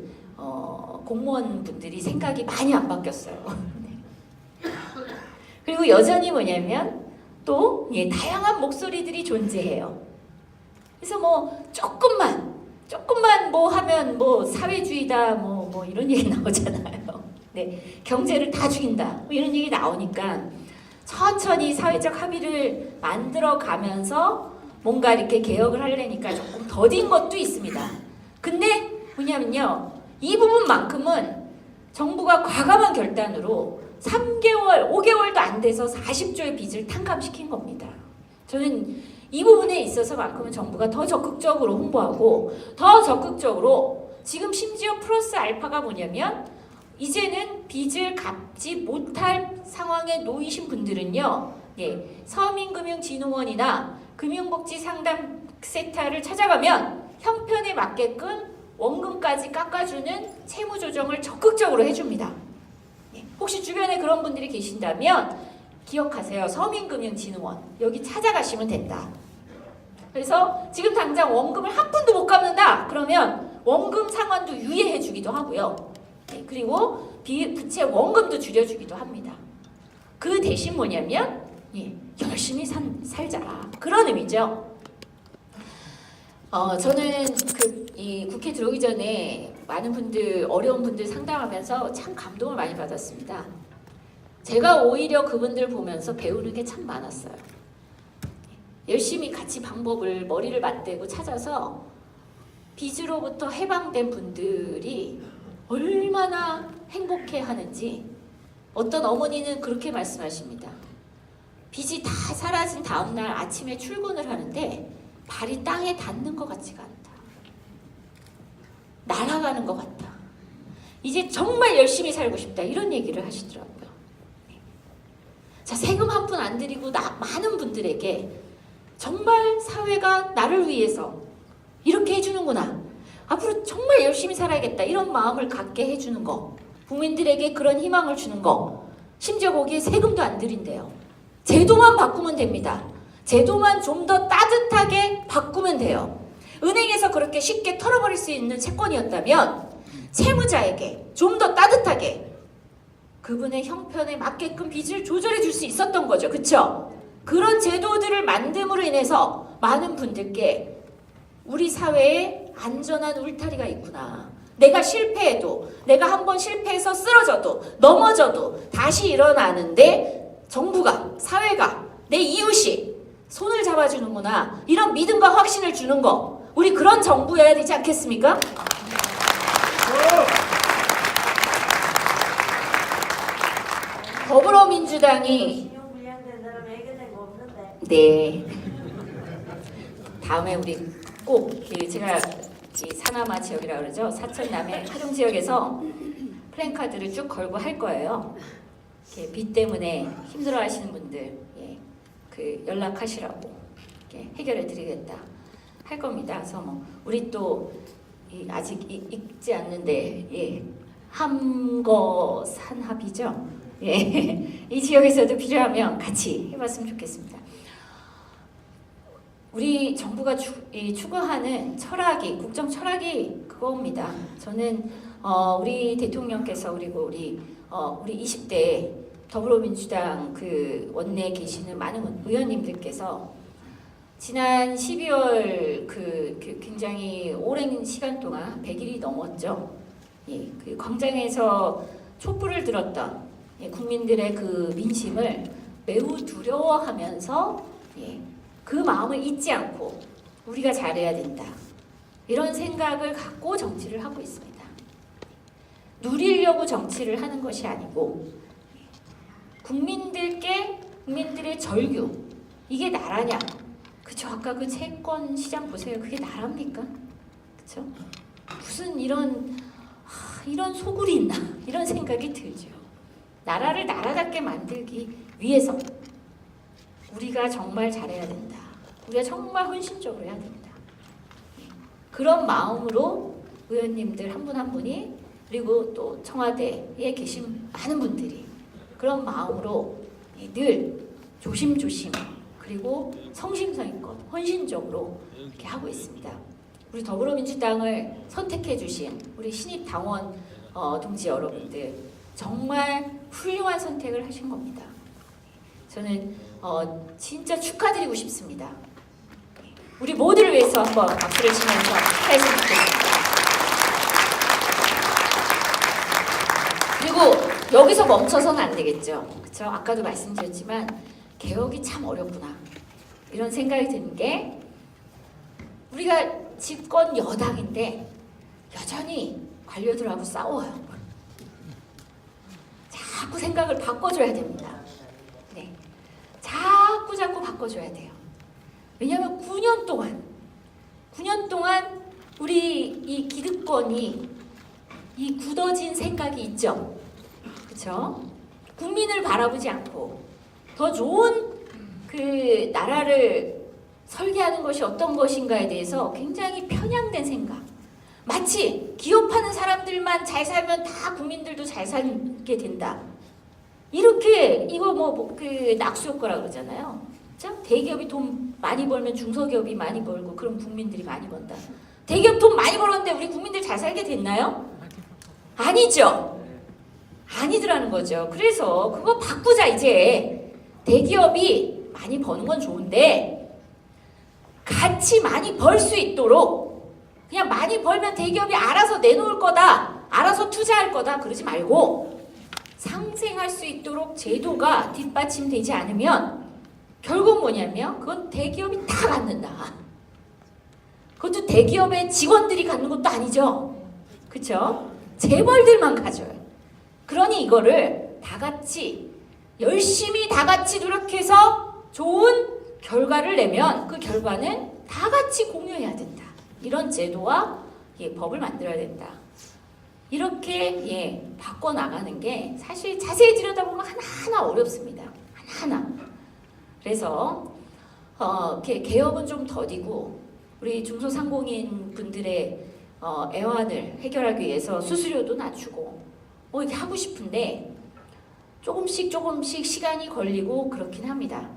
공무원분들이 생각이 많이 안 바뀌었어요. 그리고 여전히 뭐냐면 또 다양한 목소리들이 존재해요. 그래서 뭐 조금만 뭐 하면 뭐 사회주의다 뭐 이런 얘기 나오잖아요. 네, 경제를 다 죽인다 뭐 이런 얘기 나오니까 천천히 사회적 합의를 만들어 가면서 뭔가 이렇게 개혁을 하려니까 조금 더딘 것도 있습니다. 근데 뭐냐면요, 이 부분만큼은 정부가 과감한 결단으로 3개월, 5개월도 안 돼서 40조의 빚을 탕감시킨 겁니다. 저는 이 부분에 있어서만큼은 정부가 더 적극적으로 홍보하고 더 적극적으로, 지금 심지어 플러스 알파가 뭐냐면 이제는 빚을 갚지 못할 상황에 놓이신 분들은요, 예, 서민금융진흥원이나 금융복지상담센터를 찾아가면 형편에 맞게끔 원금까지 깎아주는 채무조정을 적극적으로 해줍니다. 예, 혹시 주변에 그런 분들이 계신다면 기억하세요. 서민금융진흥원 여기 찾아가시면 된다. 그래서 지금 당장 원금을 한 푼도 못 갚는다 그러면 원금 상환도 유예해 주기도 하고요. 네, 그리고 부채 원금도 줄여주기도 합니다. 그 대신 뭐냐면 예, 열심히 살자 그런 의미죠. 저는 이 국회 들어오기 전에 많은 분들 어려운 분들 상담하면서 참 감동을 많이 받았습니다. 제가 오히려 그분들 보면서 배우는 게 참 많았어요. 열심히 같이 방법을 머리를 맞대고 찾아서 빚으로부터 해방된 분들이 얼마나 행복해하는지 어떤 어머니는 그렇게 말씀하십니다. 빚이 다 사라진 다음날 아침에 출근을 하는데 발이 땅에 닿는 것 같지가 않다. 날아가는 것 같다. 이제 정말 열심히 살고 싶다. 이런 얘기를 하시더라고요. 자, 세금 한 푼 안 들이고 많은 분들에게 정말 사회가 나를 위해서 이렇게 해주는구나. 앞으로 정말 열심히 살아야겠다. 이런 마음을 갖게 해주는 거. 국민들에게 그런 희망을 주는 거. 심지어 거기에 세금도 안 들인대요. 제도만 바꾸면 됩니다. 제도만 좀 더 따뜻하게 바꾸면 돼요. 은행에서 그렇게 쉽게 털어버릴 수 있는 채권이었다면 채무자에게 좀 더 따뜻하게 그분의 형편에 맞게끔 빚을 조절해 줄 수 있었던 거죠. 그렇죠? 그런 제도들을 만듦으로 인해서 많은 분들께 우리 사회에 안전한 울타리가 있구나. 내가 실패해도 내가 한번 실패해서 쓰러져도 넘어져도 다시 일어나는데 정부가 사회가 내 이웃이 손을 잡아주는구나. 이런 믿음과 확신을 주는 거. 우리 그런 정부여야 되지 않겠습니까? 더불어민주당이 신용불량된 사람 해결된 거 없는데. 네. 다음에 우리 꼭 제가 이 사남아 지역이라 그러죠. 사천 남해 하동 지역에서 플랜카드를 쭉 걸고 할 거예요. 이렇게 빚 때문에 힘들어하시는 분들 그 연락하시라고 해결해드리겠다 할 겁니다. 그래서 뭐 우리 또 아직 읽지 않는데 함거산합이죠. 이 지역에서도 필요하면 같이 해봤으면 좋겠습니다. 우리 정부가 추구하는 철학이 국정 철학이 그겁니다. 저는 우리 대통령께서 그리고 우리 20대 더불어민주당 그 원내에 계시는 많은 의원님들께서 지난 12월 그 굉장히 오랜 시간 동안 100일이 넘었죠. 그 광장에서 촛불을 들었던 국민들의 그 민심을 매우 두려워하면서 그 마음을 잊지 않고 우리가 잘해야 된다. 이런 생각을 갖고 정치를 하고 있습니다. 누리려고 정치를 하는 것이 아니고 국민들의 절규 이게 나라냐? 그쵸? 아까 그 채권 시장 보세요. 그게 나랍니까? 그쵸? 무슨 이런 소굴이 있나? 이런 생각이 들죠. 나라를 나라답게 만들기 위해서 우리가 정말 잘해야 된다. 우리가 정말 헌신적으로 해야 된다. 그런 마음으로 의원님들 한 분 한 분이 그리고 또 청와대에 계신 많은 분들이 그런 마음으로 늘 조심조심 그리고 성심성의껏 헌신적으로 이렇게 하고 있습니다. 우리 더불어민주당을 선택해 주신 우리 신입 당원 동지 여러분들 정말 훌륭한 선택을 하신 겁니다. 저는 진짜 축하드리고 싶습니다. 우리 모두를 위해서 한번 박수를 치면서 축하했으면 좋겠습니다. 그리고 여기서 멈춰서는 안 되겠죠. 그렇죠? 아까도 말씀드렸지만 개혁이 참 어렵구나. 이런 생각이 드는 게 우리가 집권 여당인데 여전히 관료들하고 싸워요. 자꾸 생각을 바꿔줘야 됩니다. 네. 자꾸 바꿔줘야 돼요. 왜냐하면 9년 동안 우리 이 기득권이 이 굳어진 생각이 있죠. 그렇죠? 국민을 바라보지 않고 더 좋은 그 나라를 설계하는 것이 어떤 것인가에 대해서 굉장히 편향된 생각. 마치 기업하는 사람들만 잘 살면 다 국민들도 잘 살게 된다. 이렇게 이거 그 낙수 효과라 그러잖아요. 그렇죠? 대기업이 돈 많이 벌면 중소기업이 많이 벌고 그럼 국민들이 많이 번다. 대기업 돈 많이 벌었는데 우리 국민들 잘 살게 됐나요? 아니죠. 아니더라는 거죠. 그래서 그거 바꾸자 이제. 대기업이 많이 버는 건 좋은데 같이 많이 벌 수 있도록 그냥 많이 벌면 대기업이 알아서 내놓을 거다. 알아서 투자할 거다. 그러지 말고 상생할 수 있도록 제도가 뒷받침되지 않으면 결국 뭐냐면 그건 대기업이 다 갖는다. 그것도 대기업의 직원들이 갖는 것도 아니죠. 그렇죠? 재벌들만 가져요. 그러니 이거를 다 같이 열심히 다 같이 노력해서 좋은 결과를 내면 그 결과는 다 같이 공유해야 된다. 이런 제도와 법을 만들어야 된다. 이렇게 바꿔나가는 게 사실 자세히 들여다보면 하나하나 어렵습니다. 하나하나. 그래서 개혁은 좀 더디고 우리 중소상공인 분들의 애환을 해결하기 위해서 수수료도 낮추고 이렇게 하고 싶은데 조금씩 시간이 걸리고 그렇긴 합니다.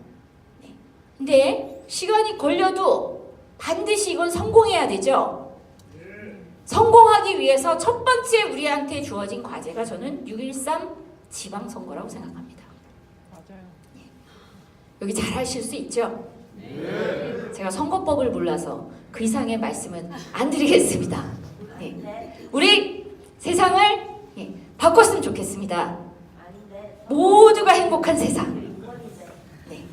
근데 시간이 걸려도 반드시 이건 성공해야 되죠. 성공하기 위해서 첫 번째 우리한테 주어진 과제가 저는 6.13 지방선거라고 생각합니다. 맞아요. 여기 잘 하실 수 있죠? 네. 제가 선거법을 몰라서 그 이상의 말씀은 안 드리겠습니다. 네. 우리 세상을 바꿨으면 좋겠습니다. 모두가 행복한 세상. 네.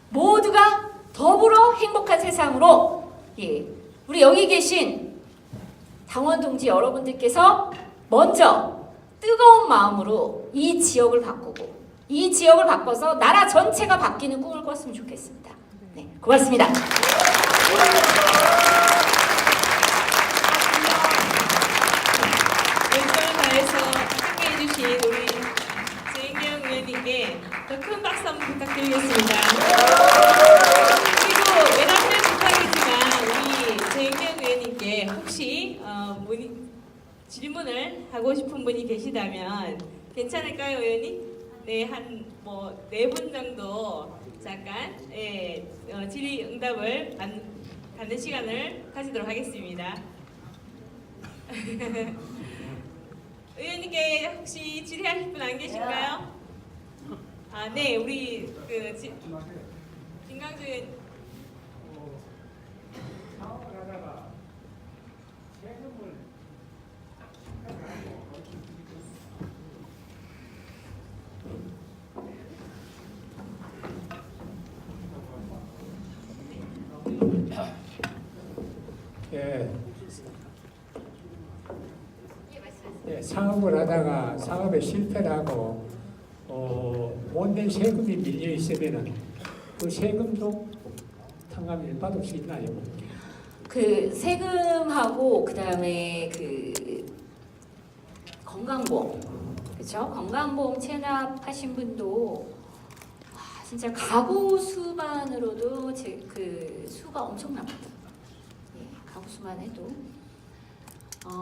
모두가 더불어 행복한 세상으로 우리 여기 계신 당원 동지 여러분들께서 먼저 뜨거운 마음으로 이 지역을 바꾸고 이 지역을 바꿔서 나라 전체가 바뀌는 꿈을 꿨으면 좋겠습니다. 네, 고맙습니다. 열정을 다해서 함께해주신 우리 재인경 의원님께 더 큰 박수 한번 부탁드리겠습니다. 그리고 외람된 부탁이지만 우리 재인경 의원님께 혹시 질문을 하고 싶은 분이 계시다면 괜찮을까요, 의원님? 네, 한 4분 정도 잠깐 질의응답을 받는 시간을 가지도록 하겠습니다. 의원님께 혹시 질의하실 분 안 계신가요? 네, 우리 김강주 의원. 사업을 하다가 사업에 실패를 하고 못낸 세금이 밀려 있으면은 그 세금도 탕감을 받을 수 있나요? 그 세금하고 그다음에 건강보험, 그렇죠? 건강보험 체납하신 분도 진짜 가구 수만으로도 그 수가 엄청납니다. 가구 수만 해도.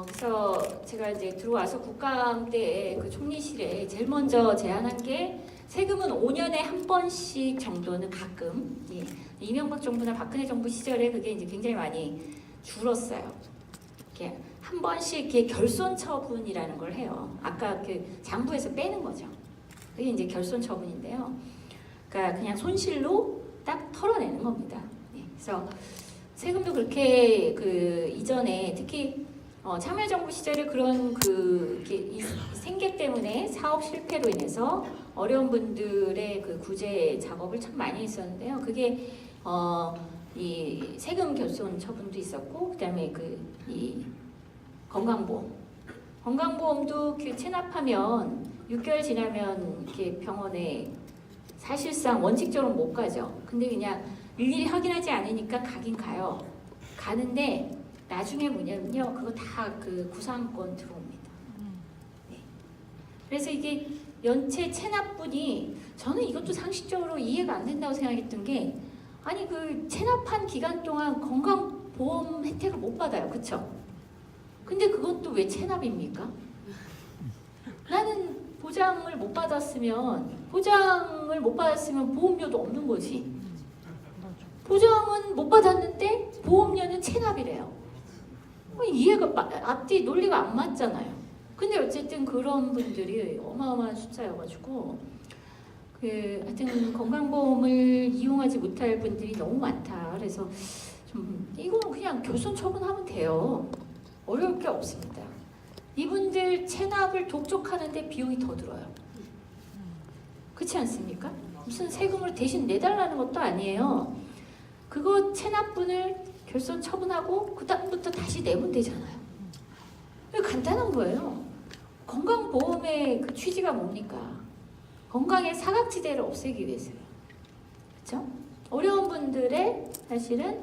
그래서 제가 이제 들어와서 국감 때 그 총리실에 제일 먼저 제안한 게 세금은 5년에 한 번씩 정도는 가끔 이명박 정부나 박근혜 정부 시절에 그게 이제 굉장히 많이 줄었어요. 이렇게 한 번씩 이렇게 결손 처분이라는 걸 해요. 아까 그 장부에서 빼는 거죠. 그게 이제 결손 처분인데요. 그러니까 그냥 손실로 딱 털어내는 겁니다. 그래서 세금도 그렇게 그 이전에 특히 참여정부 시절에 그런 이 생계 때문에 사업 실패로 인해서 어려운 분들의 그 구제 작업을 참 많이 했었는데요. 그게 이 세금 결손 처분도 있었고, 그다음에 이 건강보험도 체납하면 6개월 지나면 이렇게 병원에 사실상 원칙적으로 못 가죠. 근데 그냥 일일이 확인하지 않으니까 가긴 가요. 가는데 나중에 뭐냐면요, 그거 다 그 구상권 들어옵니다. 그래서 이게 연체 체납분이 저는 이것도 상식적으로 이해가 안 된다고 생각했던 게 아니 그 체납한 기간 동안 건강보험 혜택을 못 받아요. 그쵸? 근데 그건 또 왜 체납입니까? 나는 보장을 못 받았으면 보험료도 없는 거지. 보장은 못 받았는데 보험료는 체납이래요. 이해가 앞뒤 논리가 안 맞잖아요. 근데 어쨌든 그런 분들이 어마어마한 숫자여가지고 하여튼 건강보험을 이용하지 못할 분들이 너무 많다. 그래서 좀 이건 그냥 결손 처분하면 돼요. 어려울 게 없습니다. 이분들 체납을 독촉하는데 비용이 더 들어요. 그렇지 않습니까? 무슨 세금을 대신 내달라는 것도 아니에요. 그거 체납분을 결손 처분하고 그 다음부터 다시 내면 되잖아요. 간단한 거예요. 건강보험의 그 취지가 뭡니까? 건강의 사각지대를 없애기 위해서요. 그렇죠? 어려운 분들의 사실은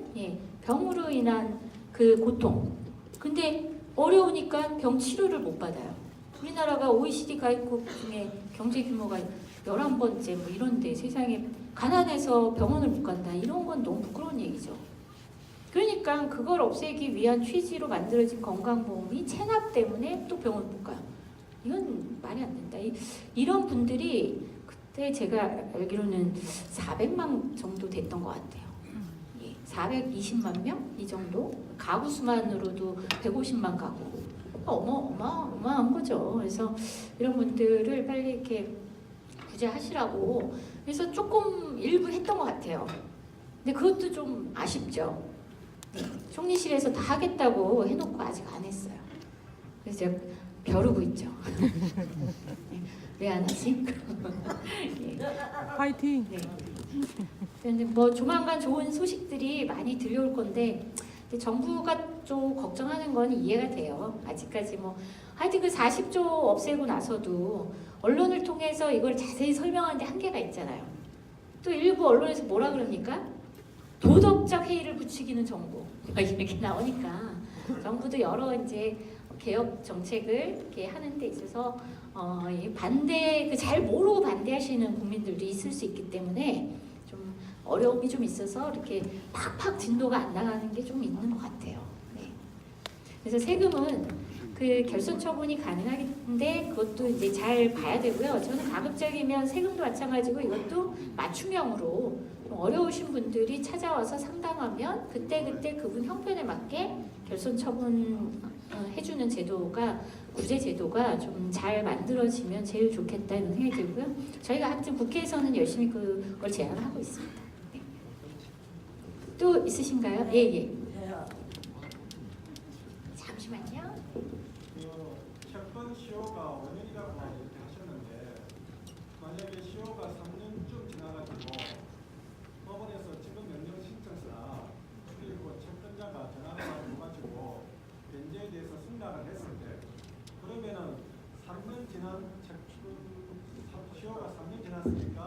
병으로 인한 그 고통. 근데 어려우니까 병 치료를 못 받아요. 우리나라가 OECD 가입국 중에 경제 규모가 11번째 뭐 이런데 세상에 가난해서 병원을 못 간다. 이런 건 너무 부끄러운 얘기죠. 그러니까 그걸 없애기 위한 취지로 만들어진 건강보험이 체납 때문에 또 병원 못 가요. 이건 말이 안 된다. 이런 분들이 그때 제가 알기로는 400만 정도 됐던 것 같아요. 420만 명? 이 정도? 가구 수만으로도 150만 가구. 어마어마한 거죠. 그래서 이런 분들을 빨리 이렇게 구제하시라고 그래서 조금 일부 했던 것 같아요. 근데 그것도 좀 아쉽죠. 총리실에서 다 하겠다고 해놓고 아직 안 했어요. 그래서 제가 벼르고 있죠. 왜 안 하지? 파이팅! 근데 뭐 조만간 좋은 소식들이 많이 들려올 건데 정부가 좀 걱정하는 건 이해가 돼요. 아직까지 뭐 하여튼 그 40조 없애고 나서도 언론을 통해서 이걸 자세히 설명하는데 한계가 있잖아요. 또 일부 언론에서 뭐라 그럽니까? 도덕적 해이를 부추기는 정부 이렇게 나오니까 정부도 여러 이제 개혁 정책을 이렇게 하는 데 있어서 반대 잘 모르고 반대하시는 국민들도 있을 수 있기 때문에 좀 어려움이 좀 있어서 이렇게 팍팍 진도가 안 나가는 게 좀 있는 것 같아요. 네. 그래서 세금은 그 결손 처분이 가능한데 그것도 이제 잘 봐야 되고요. 저는 가급적이면 세금도 마찬가지고 이것도 맞춤형으로 좀 어려우신 분들이 찾아와서 상담하면 그때 그분 형편에 맞게 결손 처분 해주는 제도가 구제 제도가 좀 잘 만들어지면 제일 좋겠다 이런 생각이 들고요. 저희가 하여튼 국회에서는 열심히 그걸 제안을 하고 있습니다. 네. 또 있으신가요? 예. 잠시만요. 채권 시효가 5년이라고 이렇게 하셨는데 만약에 시효가 3년쯤 지나가지고 법원에서 지급 명령 신청서나 그리고 채권자가 전화를 가지고 변제에 대해서 승낙을 했을 때 그러면은 3년 지난 시효가 3년 지났으니까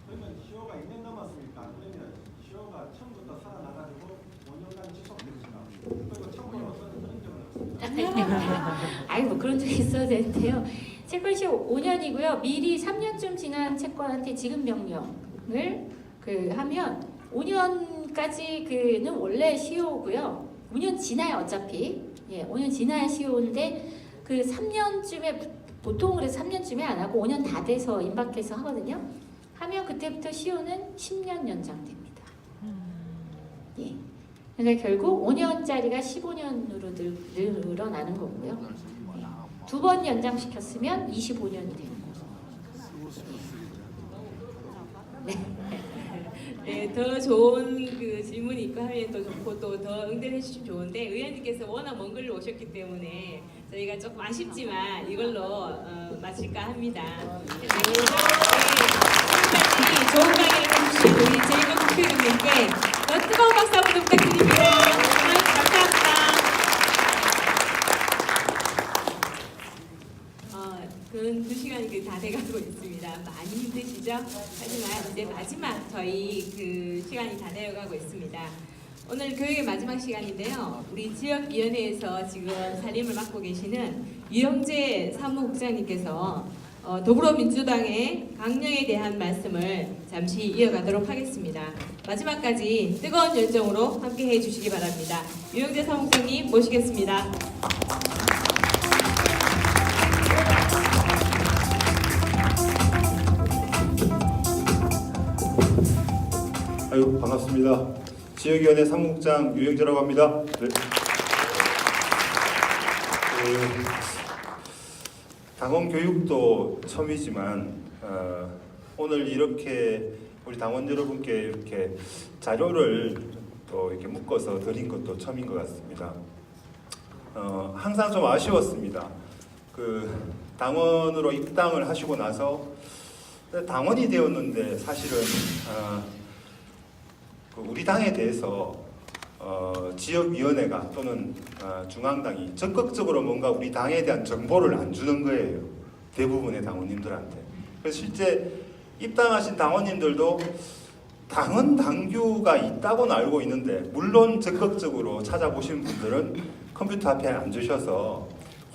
그러면 시효가 2년 남았으니까 그러면 시효가 처음부터 살아나가지고 5년간 지속됩니다. 그리고 참고로 그런 적은 없습니다. 아니 뭐 그런 적이 있어야 되는데요. 채권시효 5년이고요. 미리 3년쯤 지난 채권한테 지급 명령을 하면 5년까지는 원래 시효고요. 5년 지나야 어차피 5년 지나야 시효인데 그 3년쯤에 보통 그래서 3년쯤에 안 하고 5년 다 돼서 임박해서 하거든요. 하면 그때부터 시효는 10년 연장됩니다. 예. 그러니까 결국 5년짜리가 15년으로 늘어나는 거고요. 두 번 연장시켰으면 25년이 되는 거죠. 네, 더 좋은 그 질문이 있고 하면 또 좋고 또 더 응대해 주시면 좋은데 의원님께서 워낙 먼 걸로 오셨기 때문에 저희가 조금 아쉽지만 이걸로 마칠까 합니다. 네, 지금까지 좋은 강의를 해주신 우리 제이콥 국회의원님께 더 뜨거운 박수 한번 부탁드립니다. 감사합니다. 근 2시간이 다 돼가고 있습니다. 많이 힘드시죠? 하지만 이제 마지막 저희 그 시간이 다 되어가고 있습니다. 오늘 교육의 마지막 시간인데요. 우리 지역위원회에서 지금 살림을 맡고 계시는 유영재 사무국장님께서 더불어민주당의 강령에 대한 말씀을 잠시 이어가도록 하겠습니다. 마지막까지 뜨거운 열정으로 함께해 주시기 바랍니다. 유영재 사무총님 모시겠습니다. 아유, 반갑습니다. 지역위원회 사무국장 유영재라고 합니다. 네. 당원 교육도 처음이지만 오늘 이렇게 우리 당원 여러분께 이렇게 자료를 또 이렇게 묶어서 드린 것도 처음인 것 같습니다. 항상 좀 아쉬웠습니다. 그 당원으로 입당을 하시고 나서 당원이 되었는데 사실은 우리 당에 대해서 지역위원회가 또는 중앙당이 적극적으로 뭔가 우리 당에 대한 정보를 안 주는 거예요. 대부분의 당원님들한테. 그래서 실제 입당하신 당원님들도 당헌 당규가 있다고는 알고 있는데, 물론 적극적으로 찾아보신 분들은 컴퓨터 앞에 앉으셔서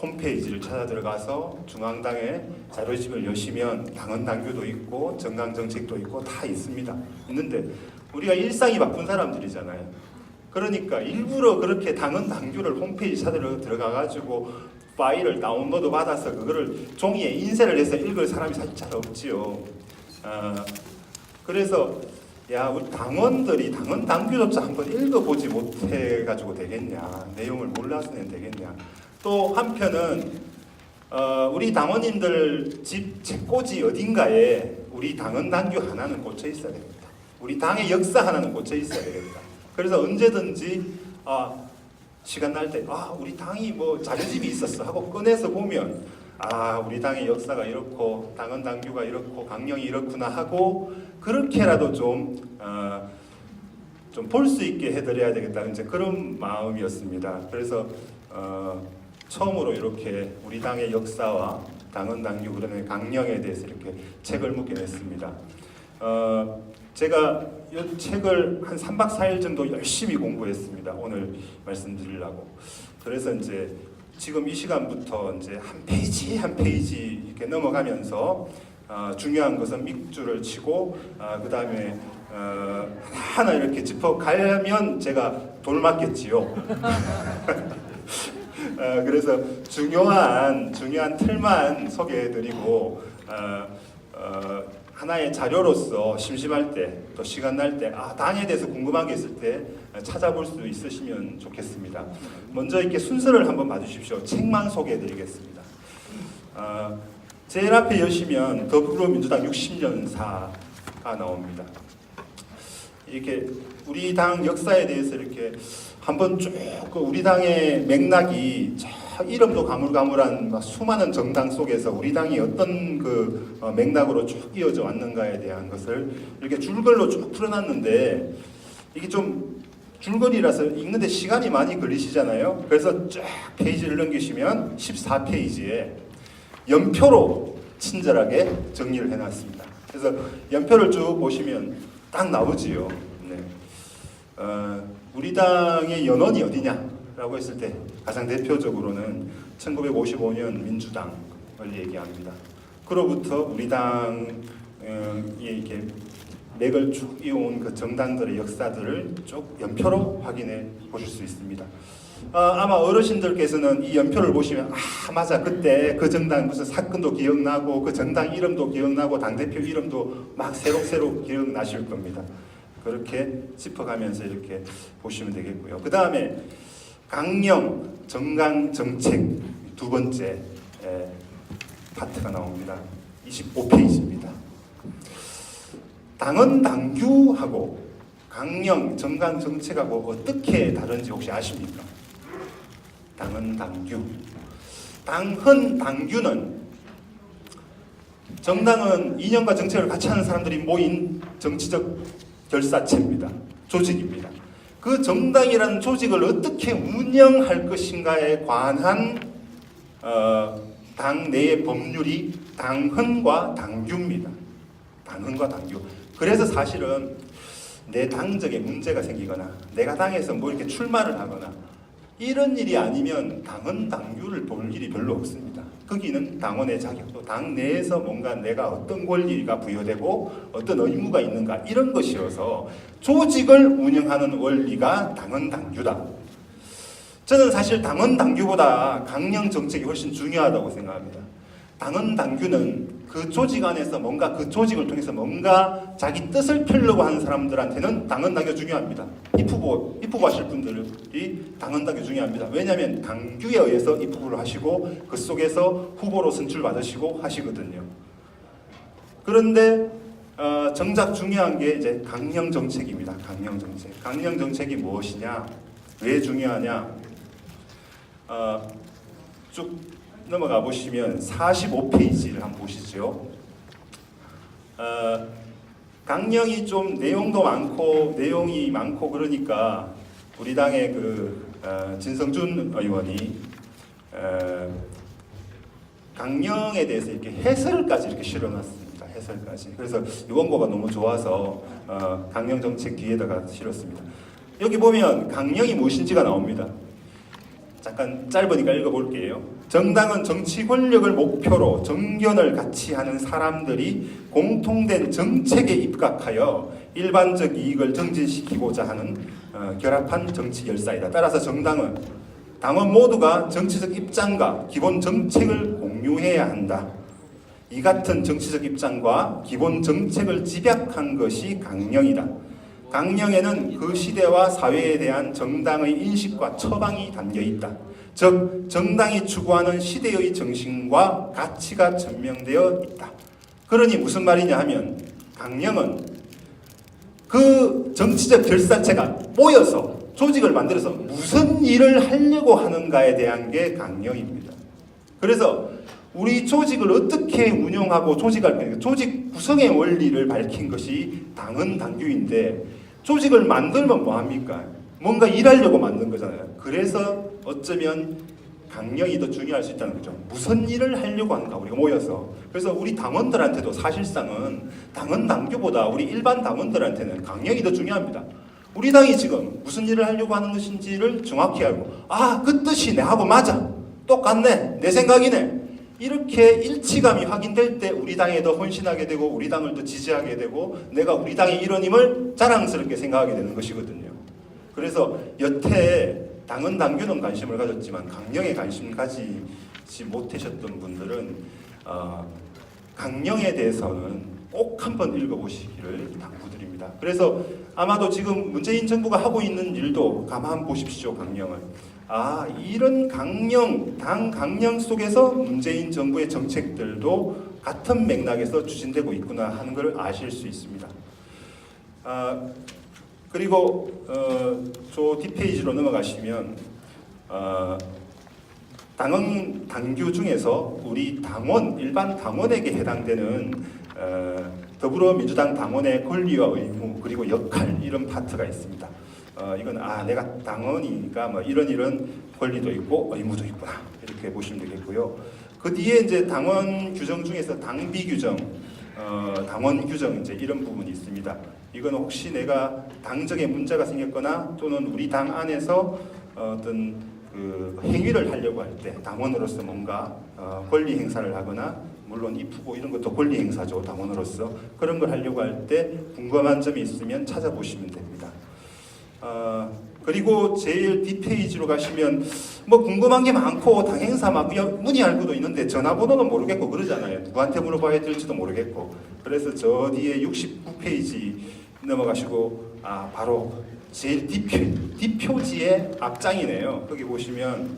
홈페이지를 찾아 들어가서 중앙당의 자료집을 여시면 당헌 당규도 있고 정강정책도 있고 다 있습니다. 있는데 우리가 일상이 바쁜 사람들이잖아요. 그러니까 일부러 그렇게 당헌 당규를 홈페이지 찾으러 들어가가지고 파일을 다운로드 받아서 그거를 종이에 인쇄를 해서 읽을 사람이 사실 잘 없지요. 그래서 야, 우리 당원들이 당헌 당규조차 한번 읽어보지 못해가지고 되겠냐, 내용을 몰라서는 되겠냐. 또 한편은 우리 당원님들 집 책꽂이 어딘가에 우리 당헌 당규 하나는 꽂혀 있어야 됩니다. 우리 당의 역사 하나는 꽂혀 있어야 되겠다. 그래서 언제든지 시간 날 때 우리 당이 뭐 자료집이 있었어 하고 꺼내서 보면 우리 당의 역사가 이렇고 당헌 당규가 이렇고 강령이 이렇구나 하고 그렇게라도 좀 볼 수 있게 해드려야 되겠다, 이제 그런 마음이었습니다. 그래서 처음으로 이렇게 우리 당의 역사와 당헌 당규 그다음에 강령에 대해서 이렇게 책을 묵게 됐습니다. 제가 이 책을 한 3박 4일 정도 열심히 공부했습니다. 오늘 말씀드리려고. 그래서 이제 지금 이 시간부터 이제 한 페이지 한 페이지 이렇게 넘어가면서 중요한 것은 밑줄을 치고 그 다음에 하나 이렇게 짚어가면 제가 돌 맞겠지요. 그래서 중요한 틀만 소개해드리고 하나의 자료로서 심심할 때 또 시간 날 때 당에 대해서 궁금한 게 있을 때 찾아볼 수 있으시면 좋겠습니다. 먼저 이렇게 순서를 한번 봐주십시오. 책만 소개해드리겠습니다. 제일 앞에 여시면 더불어민주당 60년사가 나옵니다. 이렇게 우리 당 역사에 대해서 이렇게 한번 쭉 우리 당의 맥락이 이름도 가물가물한 수많은 정당 속에서 우리 당이 어떤 그 맥락으로 쭉 이어져 왔는가에 대한 것을 이렇게 줄글로 쭉 풀어놨는데, 이게 좀 줄거리라서 읽는데 시간이 많이 걸리시잖아요. 그래서 쫙 페이지를 넘기시면 14페이지에 연표로 친절하게 정리를 해놨습니다. 그래서 연표를 쭉 보시면 딱 나오지요. 네. 우리 당의 연원이 어디냐라고 했을 때 가장 대표적으로는 1955년 민주당을 얘기합니다. 그로부터 우리 당이 이렇게 맥을 쭉 이어온 그 정당들의 역사들을 쭉 연표로 확인해 보실 수 있습니다. 아마 어르신들께서는 이 연표를 보시면 맞아, 그때 그 정당 무슨 사건도 기억나고 그 정당 이름도 기억나고 당대표 이름도 막 새록새록 기억나실 겁니다. 그렇게 짚어가면서 이렇게 보시면 되겠고요. 그 다음에 강령, 정강, 정책 두 번째 파트가 나옵니다. 25페이지입니다. 당헌 당규하고 강령, 정강, 정책하고 어떻게 다른지 혹시 아십니까? 당헌 당규. 당헌 당규는 정당은 이념과 정책을 같이 하는 사람들이 모인 정치적 결사체입니다. 조직입니다. 그 정당이라는 조직을 어떻게 운영할 것인가에 관한 당 내의 법률이 당헌과 당규입니다. 당헌과 당규. 그래서 사실은 내 당적에 문제가 생기거나 내가 당에서 뭐 이렇게 출마를 하거나 이런 일이 아니면 당헌 당규를 볼 일이 별로 없습니다. 거기는 당원의 자격, 또 당 내에서 뭔가 내가 어떤 권리가 부여되고 어떤 의무가 있는가 이런 것이어서 조직을 운영하는 원리가 당헌 당규다. 저는 사실 당헌 당규보다 강령 정책이 훨씬 중요하다고 생각합니다. 당헌 당규는 그 조직 안에서 뭔가 그 조직을 통해서 뭔가 자기 뜻을 펴려고 하는 사람들한테는 당헌 당규 중요합니다. 입후보 하실 분들이 당헌 당규 중요합니다. 왜냐하면 당규에 의해서 입후보를 하시고 그 속에서 후보로 선출받으시고 하시거든요. 그런데 정작 중요한 게 이제 강령 정책입니다. 강령 정책. 강령 정책이 무엇이냐? 왜 중요하냐? 쭉 넘어가 보시면 45페이지를 한번 보시죠. 강령이 좀 내용이 많고 그러니까 우리 당의 진성준 의원이 강령에 대해서 이렇게 해설까지 이렇게 실어놨습니다. 해설까지. 그래서 이 원고가 너무 좋아서 강령 정책 뒤에다가 실었습니다. 여기 보면 강령이 무엇인지가 나옵니다. 잠깐 짧으니까 읽어볼게요. 정당은 정치 권력을 목표로 정견을 같이 하는 사람들이 공통된 정책에 입각하여 일반적 이익을 증진시키고자 하는 결합한 정치 결사이다. 따라서 정당은 당원 모두가 정치적 입장과 기본 정책을 공유해야 한다. 이 같은 정치적 입장과 기본 정책을 집약한 것이 강령이다. 강령에는 그 시대와 사회에 대한 정당의 인식과 처방이 담겨 있다. 즉 정당이 추구하는 시대의 정신과 가치가 전명되어 있다. 그러니 무슨 말이냐 하면 강령은 그 정치적 결사체가 모여서 조직을 만들어서 무슨 일을 하려고 하는가에 대한 게 강령입니다. 그래서 우리 조직을 어떻게 운영하고 조직 구성의 원리를 밝힌 것이 당헌 당규인데 조직을 만들면 뭐합니까? 뭔가 일하려고 만든 거잖아요. 그래서 어쩌면 강령이 더 중요할 수 있다는 거죠. 무슨 일을 하려고 하는가 우리가 모여서. 그래서 우리 당원들한테도 사실상은 당헌 당규보다 우리 일반 당원들한테는 강령이 더 중요합니다. 우리 당이 지금 무슨 일을 하려고 하는 것인지를 정확히 알고 그 뜻이 내하고 맞아. 똑같네. 내 생각이네. 이렇게 일치감이 확인될 때 우리 당에 더 헌신하게 되고 우리 당을 더 지지하게 되고 내가 우리 당의 일원임을 자랑스럽게 생각하게 되는 것이거든요. 그래서 여태 당헌 당규는 관심을 가졌지만 강령에 관심 가지지 못하셨던 분들은 강령에 대해서는 꼭 한번 읽어보시기를 당부드립니다. 그래서 아마도 지금 문재인 정부가 하고 있는 일도 가만 보십시오. 강령을. 이런 강령, 당 강령 속에서 문재인 정부의 정책들도 같은 맥락에서 추진되고 있구나 하는 걸 아실 수 있습니다. 그리고 저 뒷페이지로 넘어가시면 당헌 당규 중에서 우리 당원, 일반 당원에게 해당되는 더불어민주당 당원의 권리와 의무 그리고 역할 이런 파트가 있습니다. 이건 내가 당원이니까 뭐 이런 권리도 있고 의무도 있구나 이렇게 보시면 되겠고요. 그 뒤에 이제 당원 규정 중에서 당비 규정, 당원 규정 이제 이런 부분이 있습니다. 이건 혹시 내가 당적에 문제가 생겼거나 또는 우리 당 안에서 어떤 그 행위를 하려고 할 때 당원으로서 뭔가 권리 행사를 하거나 물론 입후보 이런 것도 권리 행사죠. 당원으로서 그런 걸 하려고 할 때 궁금한 점이 있으면 찾아보시면 됩니다. 그리고 제일 뒷페이지로 가시면 뭐 궁금한 게 많고 당 행사 막 문의할 것도 있는데 전화번호는 모르겠고 그러잖아요. 누구한테 물어봐야 될지도 모르겠고 그래서 저 뒤에 69페이지 넘어가시고 바로 제일 뒷표지의 앞장이네요. 거기 보시면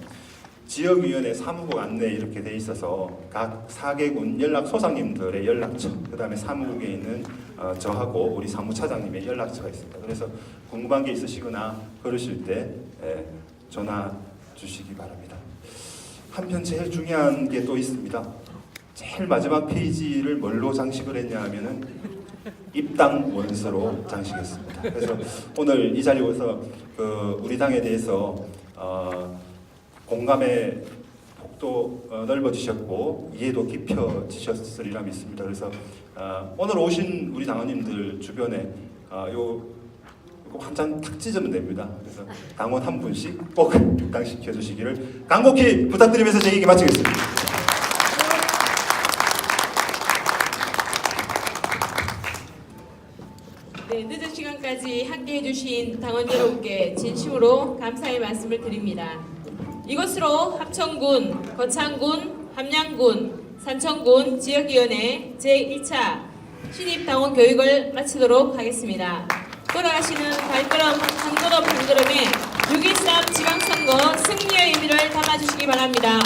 지역위원회 사무국 안내 이렇게 돼 있어서 각 4개군 연락소장님들의 연락처, 그 다음에 사무국에 있는 저하고 우리 사무차장님의 연락처가 있습니다. 그래서 궁금한 게 있으시거나 그러실 때 전화 주시기 바랍니다. 한편 제일 중요한 게 또 있습니다. 제일 마지막 페이지를 뭘로 장식을 했냐 하면은 입당 원서로 장식했습니다. 그래서 오늘 이 자리에 와서 우리 당에 대해서 공감의 폭도 넓어지셨고 이해도 깊어지셨으리라 믿습니다. 그래서 오늘 오신 우리 당원님들 주변에 한 장 탁 찢으면 됩니다. 그래서 당원 한 분씩 꼭 입당시켜 주시기를 간곡히 부탁드리면서 제 얘기 마치겠습니다. 함께해 주신 당원 여러분께 진심으로 감사의 말씀을 드립니다. 이것으로 합천군, 거창군, 함양군, 산청군 지역위원회 제1차 신입당원 교육을 마치도록 하겠습니다. 돌아가시는 발걸음 한 걸음 한 걸음에 6.13 지방선거 승리의 의미를 담아주시기 바랍니다.